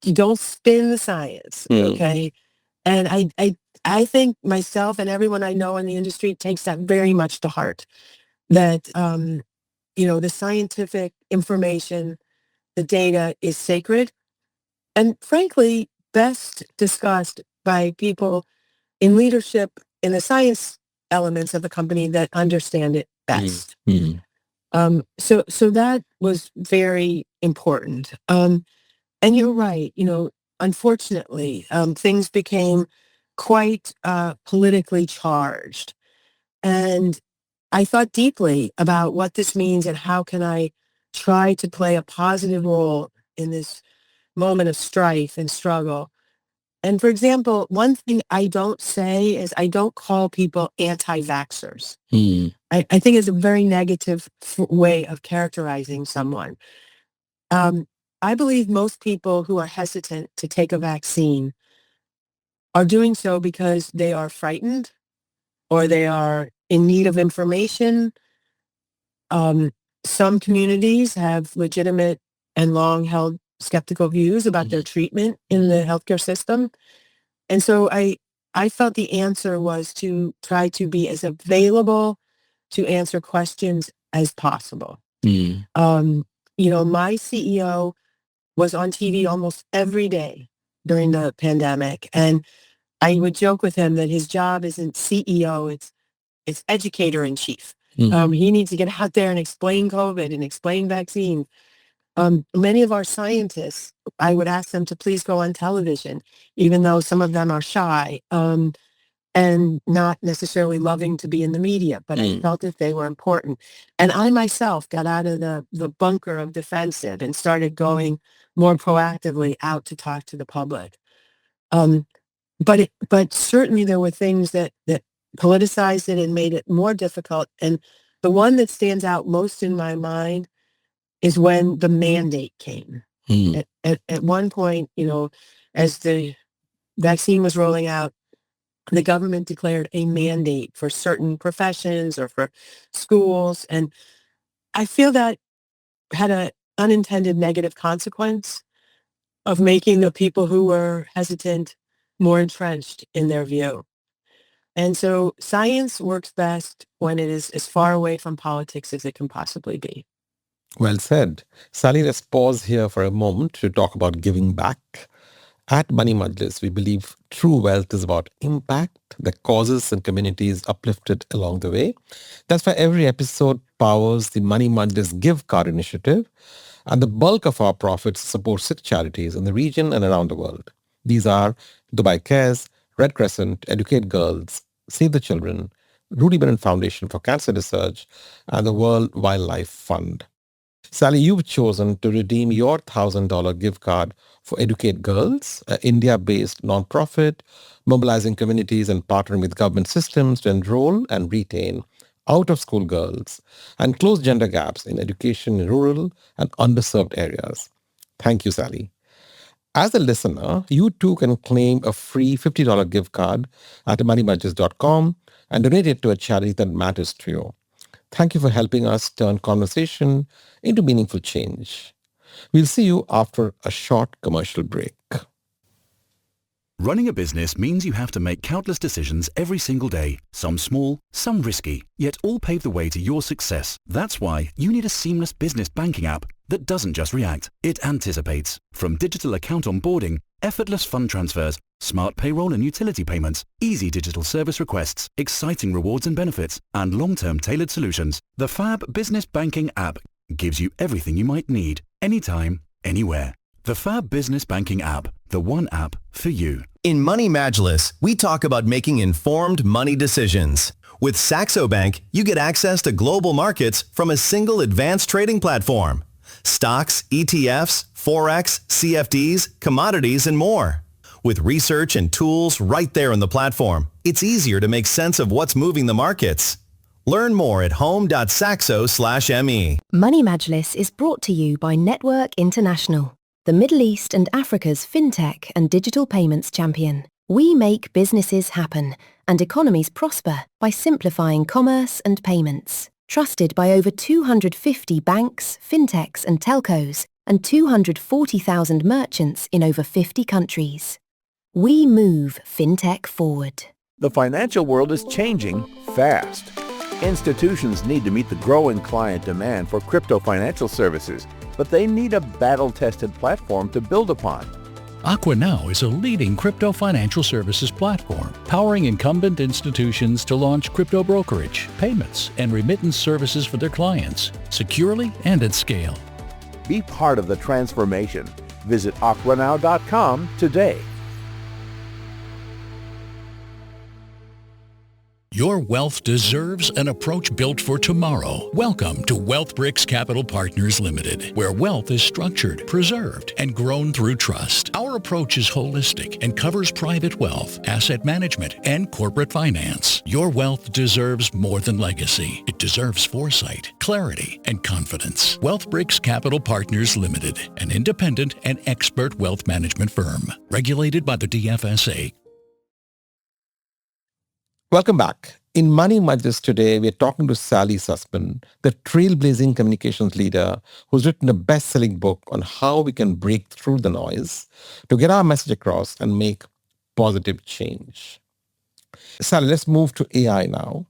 you don't spin the science, okay? And I think myself and everyone I know in the industry takes that very much to heart, that, the scientific information, the data is sacred, and frankly, best discussed by people in leadership in the science elements of the company that understand it best. So that was very important. And you're right, unfortunately, things became quite politically charged. And I thought deeply about what this means and how can I try to play a positive role in this moment of strife and struggle. And for example, one thing I don't say is I don't call people anti-vaxxers. I think it's a very negative way of characterizing someone. I believe most people who are hesitant to take a vaccine are doing so because they are frightened or they are in need of information. Some communities have legitimate and long-held skeptical views about their treatment in the healthcare system. And so I felt the answer was to try to be as available to answer questions as possible. My CEO was on TV almost every day during the pandemic. And I would joke with him that his job isn't CEO, it's educator in chief. He needs to get out there and explain COVID and explain vaccines. Many of our scientists, I would ask them to please go on television, even though some of them are shy and not necessarily loving to be in the media, but I felt that they were important. And I myself got out of the bunker of defensive and started going more proactively out to talk to the public. But certainly there were things that politicized it and made it more difficult. And the one that stands out most in my mind is when the mandate came. At one point, as the vaccine was rolling out, the government declared a mandate for certain professions or for schools. And I feel that had an unintended negative consequence of making the people who were hesitant more entrenched in their view. And so science works best when it is as far away from politics as it can possibly be. Well said. Sally, let's pause here for a moment to talk about giving back. At Money Majlis, we believe true wealth is about impact, the causes and communities uplifted along the way. That's why every episode powers the Money Majlis Give Card initiative, and the bulk of our profits support 6 charities in the region and around the world. These are Dubai Cares, Red Crescent, Educate Girls, Save the Children, Rudy Bennett Foundation for Cancer Research, and the World Wildlife Fund. Sally, you've chosen to redeem your $1,000 gift card for Educate Girls, an India-based nonprofit mobilizing communities and partnering with government systems to enroll and retain out-of-school girls and close gender gaps in education in rural and underserved areas. Thank you, Sally. As a listener, you too can claim a free $50 gift card at moneymajlis.com and donate it to a charity that matters to you. Thank you for helping us turn conversation into meaningful change. We'll see you after a short commercial break. Running a business means you have to make countless decisions every single day, some small, some risky, yet all pave the way to your success. That's why you need a seamless business banking app that doesn't just react, it anticipates. From digital account onboarding, effortless fund transfers, smart payroll and utility payments, easy digital service requests, exciting rewards and benefits, and long-term tailored solutions, the Fab Business Banking app gives you everything you might need, anytime, anywhere. The Fab Business Banking app, the one app for you. In Money Majlis, we talk about making informed money decisions. With Saxo Bank, you get access to global markets from a single advanced trading platform. Stocks, ETFs, Forex, CFDs, commodities, and more. With research and tools right there on the platform, it's easier to make sense of what's moving the markets. Learn more at home.saxo.me. Money Majlis is brought to you by Network International, the Middle East and Africa's fintech and digital payments champion. We make businesses happen and economies prosper by simplifying commerce and payments. Trusted by over 250 banks, fintechs and telcos, and 240,000 merchants in over 50 countries. We move fintech forward. The financial world is changing fast. Institutions need to meet the growing client demand for crypto financial services, but they need a battle-tested platform to build upon. AquaNow is a leading crypto financial services platform, powering incumbent institutions to launch crypto brokerage, payments, and remittance services for their clients, securely and at scale. Be part of the transformation. Visit aquanow.com today. Your wealth deserves an approach built for tomorrow. Welcome to WealthBricks Capital Partners Limited, where wealth is structured, preserved, and grown through trust. Our approach is holistic and covers private wealth, asset management, and corporate finance. Your wealth deserves more than legacy. It deserves foresight, clarity, and confidence. WealthBricks Capital Partners Limited, an independent and expert wealth management firm, regulated by the DFSA. Welcome back. In Money Majlis today, we're talking to Sally Susman, the trailblazing communications leader who's written a best-selling book on how we can break through the noise to get our message across and make positive change. Sally, let's move to AI now.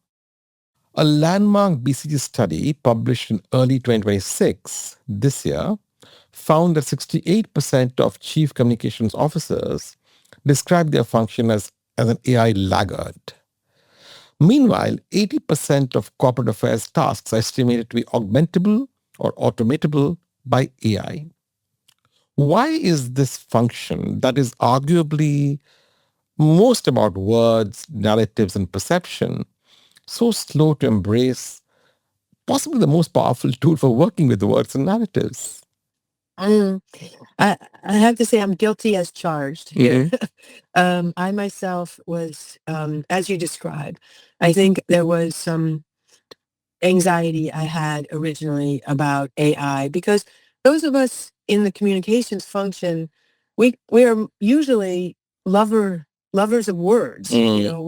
A landmark BCG study published in early 2026 this year found that 68% of chief communications officers describe their function as an AI laggard. Meanwhile, 80% of corporate affairs tasks are estimated to be augmentable or automatable by AI. Why is this function that is arguably most about words, narratives, and perception so slow to embrace possibly the most powerful tool for working with words and narratives? Mm. I have to say I'm guilty as charged here. I myself was, as you described, I think there was some anxiety I had originally about AI because those of us in the communications function, we are usually lovers of words. You know,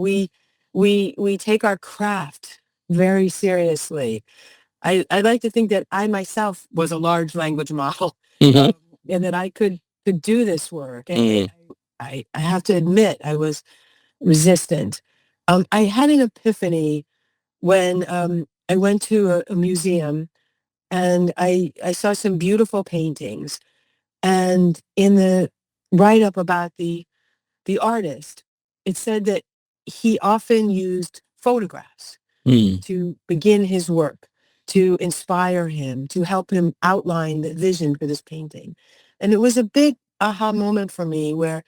we take our craft very seriously. I like to think that I myself was a large language model, and that I could do this work. And I have to admit, I was resistant. I had an epiphany when I went to a museum and I saw some beautiful paintings. And in the write-up about the artist, it said that he often used photographs to begin his work, to inspire him, to help him outline the vision for this painting. And it was a big aha moment for me where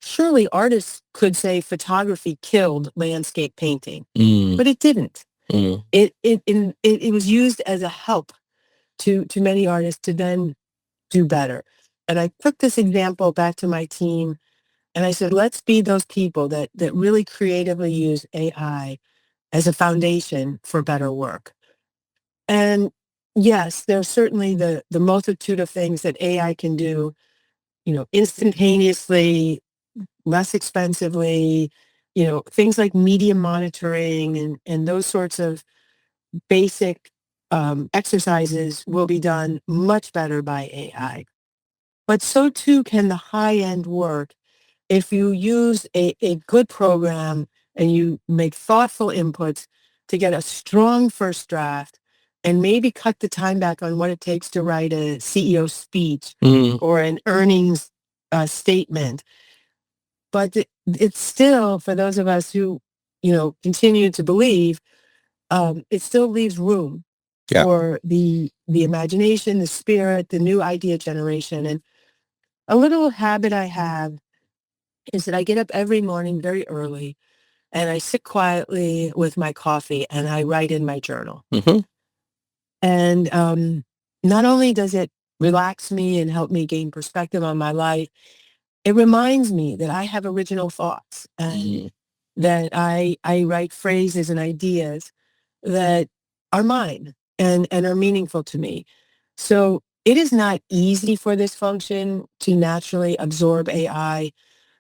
surely artists could say photography killed landscape painting, but it didn't. It was used as a help to many artists to then do better. And I took this example back to my team and I said, let's be those people that really creatively use AI as a foundation for better work. And yes, there's certainly the multitude of things that AI can do, you know, instantaneously, less expensively, you know, things like media monitoring and those sorts of basic exercises will be done much better by AI. But so too can the high-end work if you use a good program and you make thoughtful inputs to get a strong first draft and maybe cut the time back on what it takes to write a CEO speech or an earnings statement. But it's still, for those of us who, you know, continue to believe, it still leaves room for the imagination, the spirit, the new idea generation. And a little habit I have is that I get up every morning very early and I sit quietly with my coffee and I write in my journal. And not only does it relax me and help me gain perspective on my life, it reminds me that I have original thoughts and that I write phrases and ideas that are mine and are meaningful to me. So it is not easy for this function to naturally absorb AI,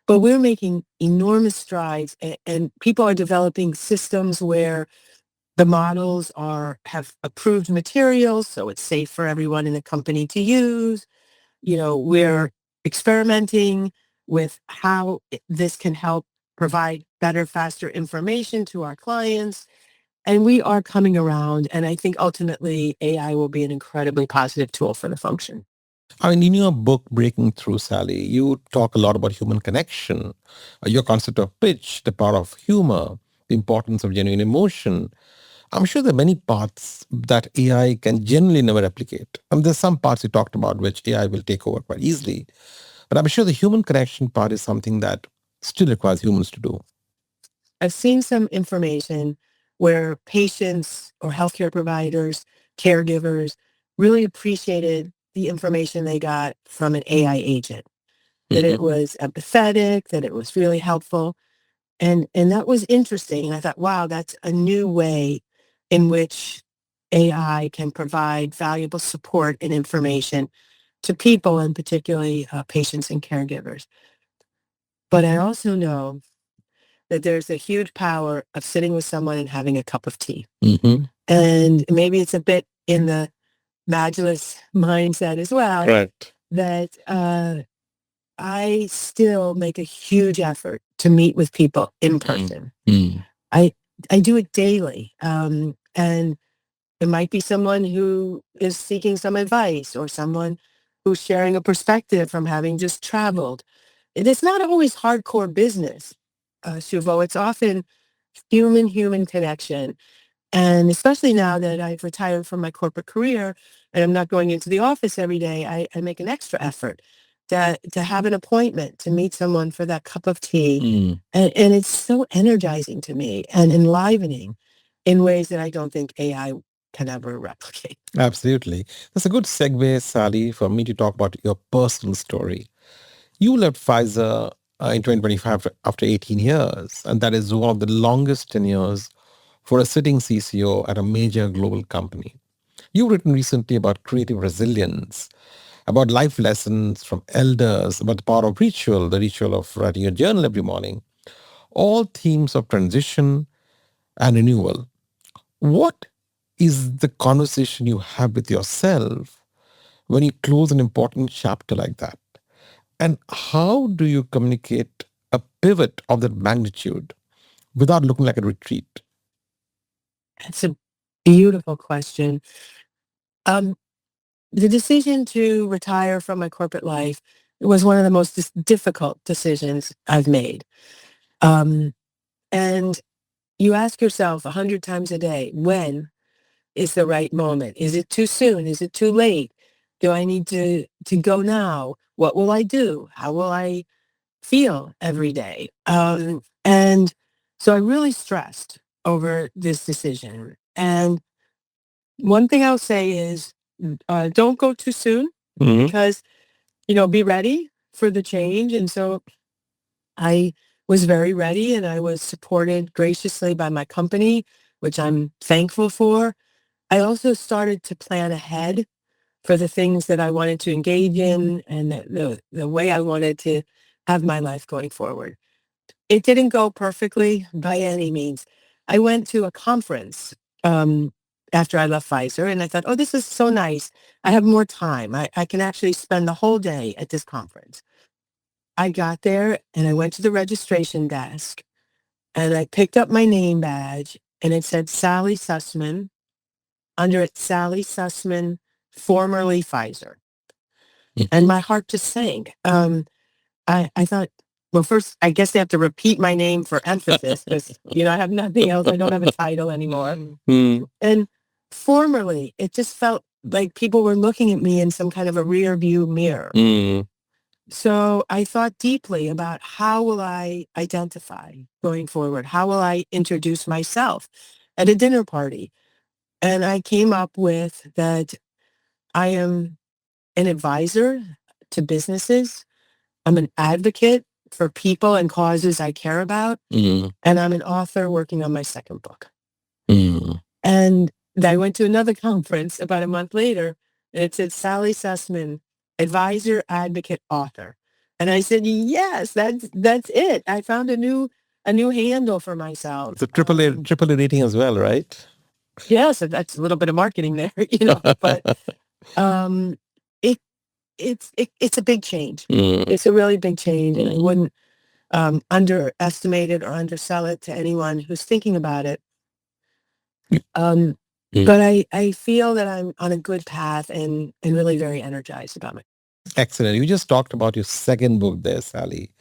but we're making enormous strides and people are developing systems where the models have approved materials, so it's safe for everyone in the company to use. You know, we're experimenting with how this can help provide better, faster information to our clients. And we are coming around. And I think ultimately AI will be an incredibly positive tool for the function. I mean, in your book, Breaking Through, Sally, you talk a lot about human connection, your concept of pitch, the power of humor, the importance of genuine emotion. I'm sure there are many parts that AI can generally never replicate. There's some parts you talked about which AI will take over quite easily. But I'm sure the human connection part is something that still requires humans to do. I've seen some information where patients or healthcare providers, caregivers really appreciated the information they got from an AI agent, that it was empathetic, that it was really helpful. And that was interesting. And I thought, wow, that's a new way in which AI can provide valuable support and information to people, and particularly patients and caregivers. But I also know that there's a huge power of sitting with someone and having a cup of tea. And maybe it's a bit in the Majlis mindset as well, Right. that I still make a huge effort to meet with people in person. I do it daily. And it might be someone who is seeking some advice or someone who's sharing a perspective from having just traveled. It's not always hardcore business, Suvo. It's often human connection. And especially now that I've retired from my corporate career and I'm not going into the office every day, I make an extra effort to have an appointment, to meet someone for that cup of tea. And it's so energizing to me and enlivening in ways that I don't think AI can ever replicate. Absolutely. That's a good segue, Sally, for me to talk about your personal story. You left Pfizer in 2025 after 18 years, and that is one of the longest tenures for a sitting CCO at a major global company. You've written recently about creative resilience, about life lessons from elders, about the power of ritual, the ritual of writing a journal every morning, all themes of transition and renewal. What is the conversation you have with yourself when you close an important chapter like that? And how do you communicate a pivot of that magnitude without looking like a retreat? It's a beautiful question. The decision to retire from my corporate life was one of the most difficult decisions I've made. And you ask yourself 100 times a day, when is the right moment? Is it too soon? Is it too late? Do I need to go now? What will I do? How will I feel every day? And so I really stressed over this decision. And one thing I'll say is, don't go too soon because, be ready for the change. And so I was very ready and I was supported graciously by my company, which I'm thankful for. I also started to plan ahead for the things that I wanted to engage in and the way I wanted to have my life going forward. It didn't go perfectly by any means. I went to a conference after I left Pfizer, and I thought, oh, this is so nice. I have more time. I can actually spend the whole day at this conference. I got there, and I went to the registration desk, and I picked up my name badge, and it said Sally Susman. Under it, Sally Susman, formerly Pfizer. And my heart just sank. I thought, well, first, I guess they have to repeat my name for emphasis because, I have nothing else. I don't have a title anymore. And formerly, it just felt like people were looking at me in some kind of a rear view mirror. So I thought deeply about how will I identify going forward? How will I introduce myself at a dinner party? And I came up with that I am an advisor to businesses. I'm an advocate for people and causes I care about. And I'm an author working on my second book. And I went to another conference about a month later, and it said Sally Susman, advisor, advocate, author. And I said, yes, that's it. I found a new handle for myself. It's a triple A rating as well, right? Yeah, so that's a little bit of marketing there, but it's a big change. It's a really big change, and I wouldn't underestimate it or undersell it to anyone who's thinking about it. But I feel that I'm on a good path and really very energized about it. Excellent. You just talked about your second book there, Sally.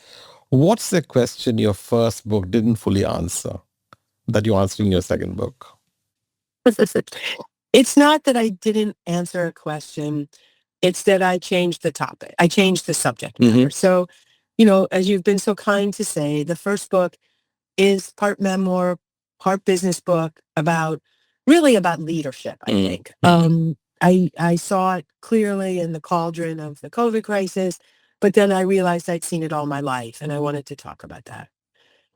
What's the question your first book didn't fully answer that you answered in your second book? It's not that I didn't answer a question. It's that I changed the topic. I changed the subject matter. So, as you've been so kind to say, the first book is part memoir, part business book about leadership, I think. I saw it clearly in the cauldron of the COVID crisis, but then I realized I'd seen it all my life and I wanted to talk about that.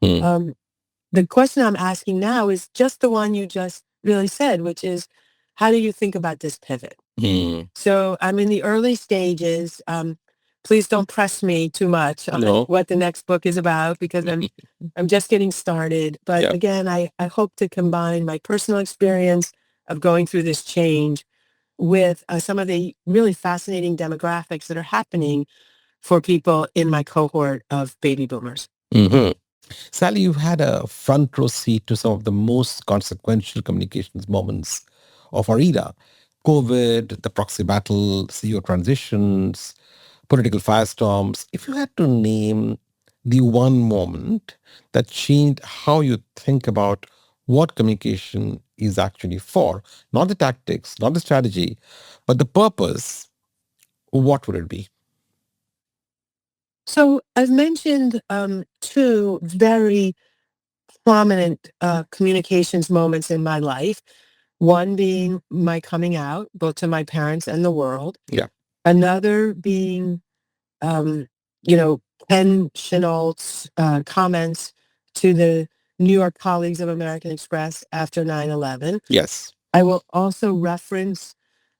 The question I'm asking now is just the one you just really said, which is, how do you think about this pivot? So I'm in the early stages. Please don't press me too much on what the next book is about because I'm just getting started. But again, I hope to combine my personal experience of going through this change with some of the really fascinating demographics that are happening for people in my cohort of baby boomers. Mm-hmm. Sally, you've had a front row seat to some of the most consequential communications moments of our era. COVID, the proxy battle, CEO transitions, political firestorms. If you had to name the one moment that changed how you think about what communication is actually for, not the tactics, not the strategy, but the purpose, what would it be? So I've mentioned two very prominent communications moments in my life. One being my coming out, both to my parents and the world. Yeah. Another being, um, Ken Chenault's comments to the New York colleagues of American Express after 9/11. Yes. I will also reference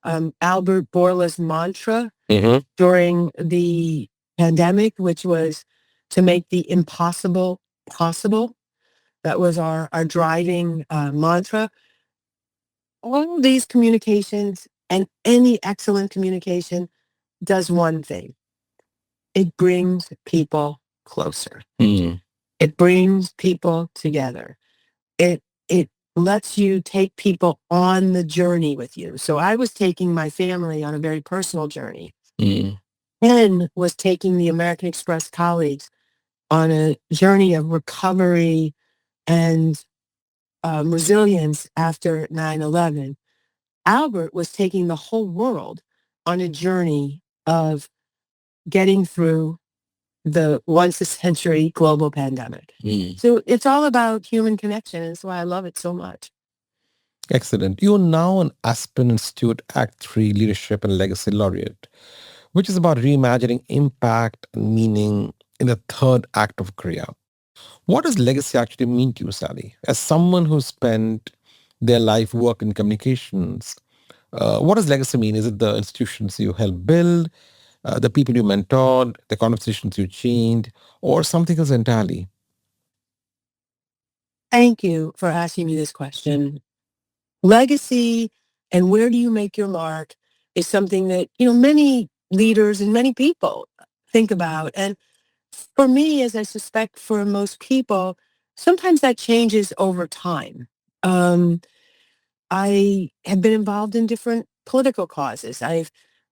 Albert Bourla's mantra Mm-hmm. during the pandemic, which was to make the impossible possible. That was our driving mantra. All these communications and any excellent communication does one thing. It brings people closer. Mm. It brings people together. It lets you take people on the journey with you. So I was taking my family on a very personal journey. Mm. Ken was taking the American Express colleagues on a journey of recovery and resilience after 9/11. Albert was taking the whole world on a journey of getting through the once a century global pandemic. Mm. So it's all about human connection. And that's why I love it so much. Excellent. You're now an Aspen Institute Act 3 Leadership and Legacy Laureate, which is about reimagining impact and meaning in the third act of career. What does legacy actually mean to you, Sally? As someone who spent their life work in communications, what does legacy mean? Is it the institutions you helped build, the people you mentored, the conversations you changed, or something else entirely? Thank you for asking me this question. Legacy and where do you make your mark is something that, many leaders and many people think about. And for me, as I suspect for most people, sometimes that changes over time. I have been involved in different political causes. I've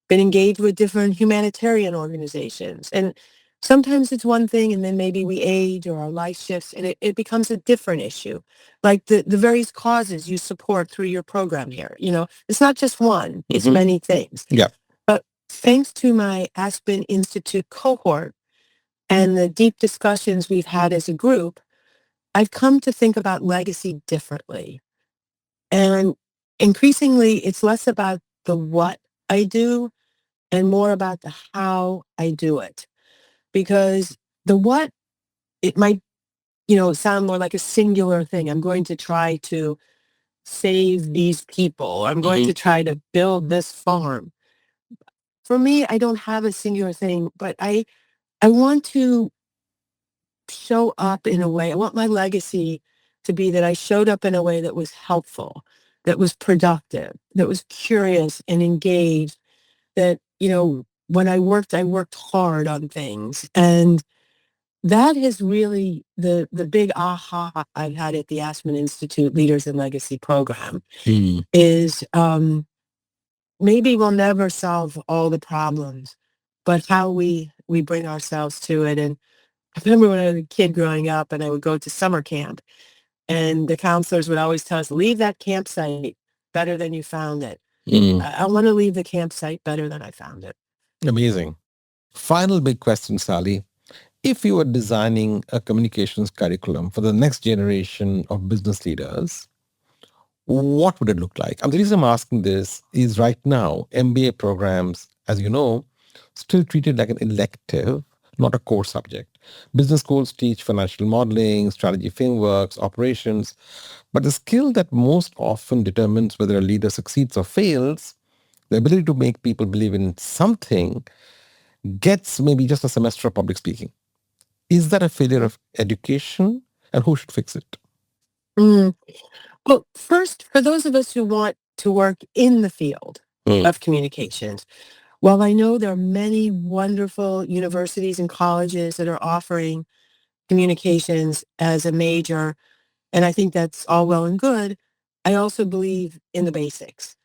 been engaged with different humanitarian organizations. And sometimes it's one thing and then maybe we age or our life shifts and it becomes a different issue. Like the various causes you support through your program here. It's not just one, it's many things. Yeah. But thanks to my Aspen Institute cohort and the deep discussions we've had as a group, I've come to think about legacy differently. And increasingly, it's less about the what I do and more about the how I do it. Because the what, it might, sound more like a singular thing. I'm going to try to save these people. I'm going to try to build this farm. For me, I don't have a singular thing, but I want to show up in a way. I want my legacy to be that I showed up in a way that was helpful, that was productive, that was curious and engaged, that, when I worked hard on things. And that is really the big aha I've had at the Aspen Institute Leaders and Legacy program is maybe we'll never solve all the problems, but how we bring ourselves to it. And I remember when I was a kid growing up and I would go to summer camp and the counselors would always tell us, leave that campsite better than you found it. I want to leave the campsite better than I found it. Amazing. Final big question, Sally. If you were designing a communications curriculum for the next generation of business leaders, what would it look like? And the reason I'm asking this is right now, MBA programs, as you know, still treated like an elective, not a core subject. Business schools teach financial modeling, strategy frameworks, operations, but the skill that most often determines whether a leader succeeds or fails, the ability to make people believe in something, gets maybe just a semester of public speaking. Is that a failure of education, and who should fix it? Well, first, for those of us who want to work in the field of communications, While I know there are many wonderful universities and colleges that are offering communications as a major, and I think that's all well and good, I also believe in the basics.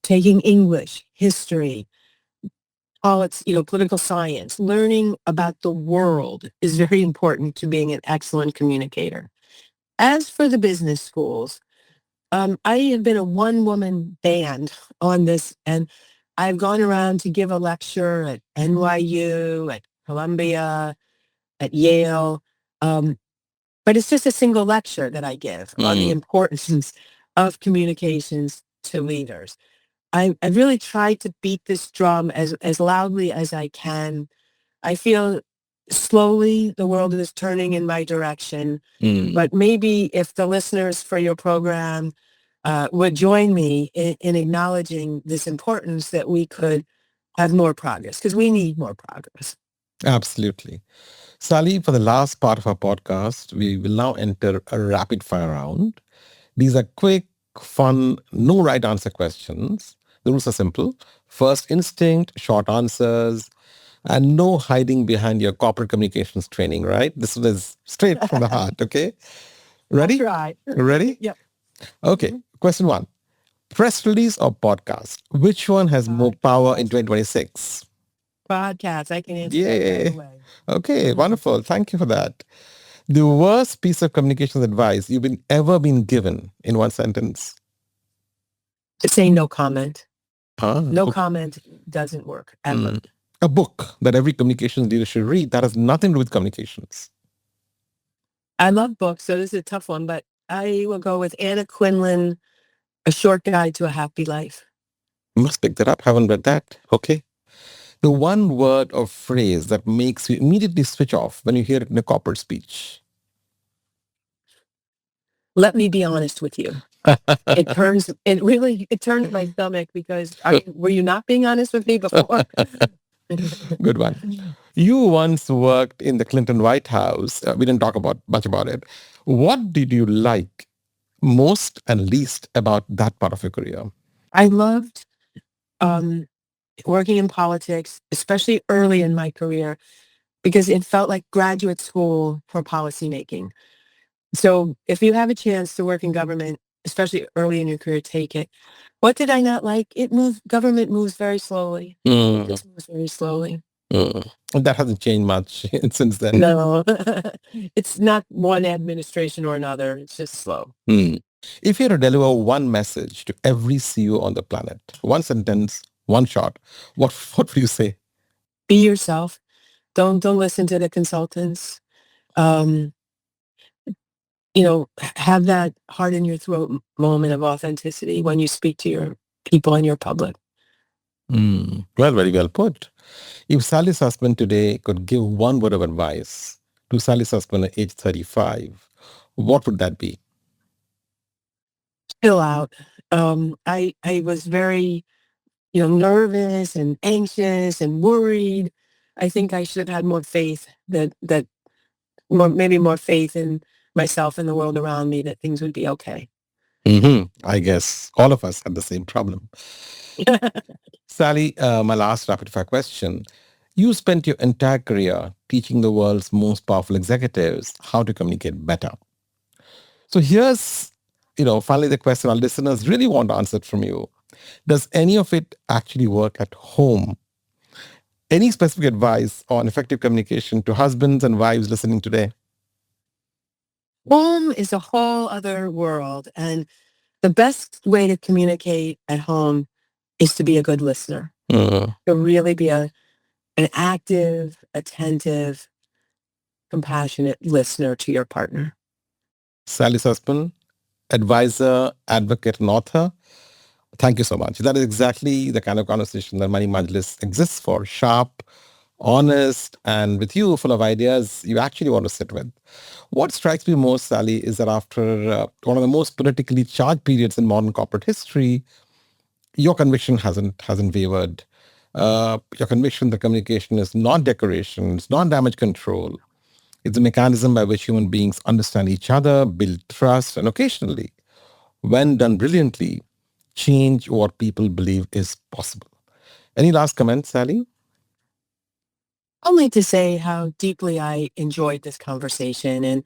Taking English, history, political science, learning about the world is very important to being an excellent communicator. As for the business schools, I have been a one-woman band on this, and I've gone around to give a lecture at NYU, at Columbia, at Yale, but it's just a single lecture that I give on the importance of communications to leaders. I really tried to beat this drum as loudly as I can. I feel slowly the world is turning in my direction, but maybe if the listeners for your program would join me in acknowledging this importance, that we could have more progress, because we need more progress. Absolutely. Sally, for the last part of our podcast, we will now enter a rapid fire round. These are quick, fun, no right answer questions. The rules are simple. First instinct, short answers, and no hiding behind your corporate communications training, right? This is straight from the heart, okay? Ready? Right. Ready? Yep. Okay. Question 1. Press release or podcast? Which one has more power in 2026? Podcast. I can answer that right away. Okay, wonderful. Thank you for that. The worst piece of communications advice you've ever been given in one sentence? Say no comment. No Okay. comment doesn't work ever. A book that every communications leader should read that has nothing to do with communications. I love books, so this is a tough one, but I will go with Anna Quinlan, A Short Guide to a Happy Life. Must pick that up. Haven't read that. Okay. The one word or phrase that makes you immediately switch off when you hear it in a corporate speech. Let me be honest with you. It turns my stomach, because were you not being honest with me before? Good one. You once worked in the Clinton White House. We didn't talk much about it. What did you like most and least about that part of your career? I loved working in politics, especially early in my career, because it felt like graduate school for policymaking. So if you have a chance to work in government, especially early in your career, take it. What did I not like? Government moves very slowly. It just moves very slowly. That hasn't changed much since then. No, it's not one administration or another. It's just slow. If you had to deliver one message to every CEO on the planet, one sentence, one shot, what would you say? Be yourself. Don't listen to the consultants. Have that heart in your throat moment of authenticity when you speak to your people and your public. Well, very well put. If Sally Susman today could give one word of advice to Sally Susman at age 35, what would that be? Chill out. I was very, nervous and anxious and worried. I think I should have had more faith maybe more faith in myself and the world around me, that things would be okay. I guess all of us had the same problem. Sally, my last rapid fire question. You spent your entire career teaching the world's most powerful executives how to communicate better. So here's, finally the question our listeners really want answered from you. Does any of it actually work at home? Any specific advice on effective communication to husbands and wives listening today? Home is a whole other world, and the best way to communicate at home is to be a good listener. To really be an active, attentive, compassionate listener to your partner. Sally Susman, advisor, advocate, and author. Thank you so much. That is exactly the kind of conversation that Money Majlis exists for. Sharp, honest, and with you, full of ideas you actually want to sit with. What strikes me most, Sally, is that after one of the most politically charged periods in modern corporate history, your conviction hasn't wavered. Your conviction that communication is not decoration, it's not damage control. It's a mechanism by which human beings understand each other, build trust, and occasionally, when done brilliantly, change what people believe is possible. Any last comments, Sally? Only to say how deeply I enjoyed this conversation, and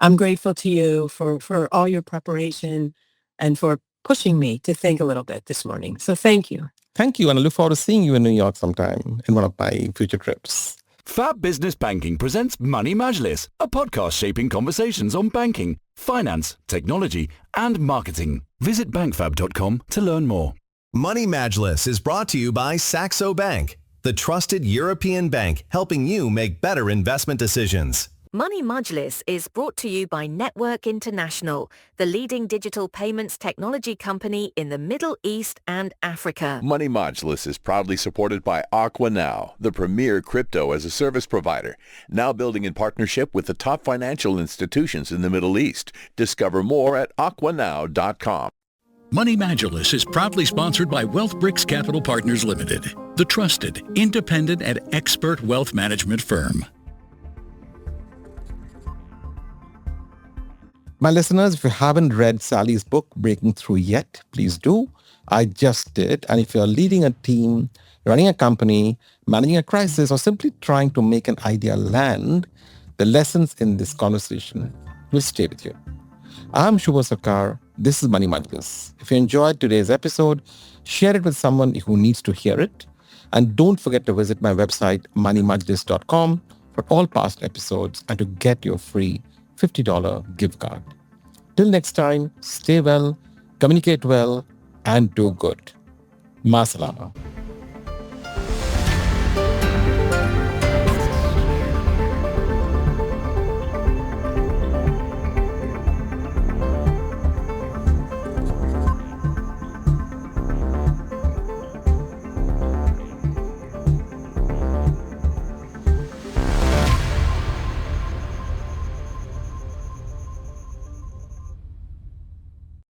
I'm grateful to you for all your preparation and for pushing me to think a little bit this morning. So thank you. Thank you, and I look forward to seeing you in New York sometime in one of my future trips. Fab Business Banking presents Money Majlis, a podcast shaping conversations on banking, finance, technology, and marketing. Visit bankfab.com to learn more. Money Majlis is brought to you by Saxo Bank, the trusted European bank helping you make better investment decisions. Money Majlis is brought to you by Network International, the leading digital payments technology company in the Middle East and Africa. Money Majlis is proudly supported by Aqua Now, the premier crypto-as-a-service provider, now building in partnership with the top financial institutions in the Middle East. Discover more at aquanow.com. Money Majlis is proudly sponsored by WealthBricks Capital Partners Limited, the trusted, independent, and expert wealth management firm. My listeners, if you haven't read Sally's book, Breaking Through, yet, please do. I just did. And if you're leading a team, running a company, managing a crisis, or simply trying to make an idea land, the lessons in this conversation will stay with you. I'm Suvo Sarkar. This is Money Majlis. If you enjoyed today's episode, share it with someone who needs to hear it. And don't forget to visit my website, moneymajlis.com, for all past episodes and to get your free $50 gift card. Till next time, stay well, communicate well, and do good. Masalama.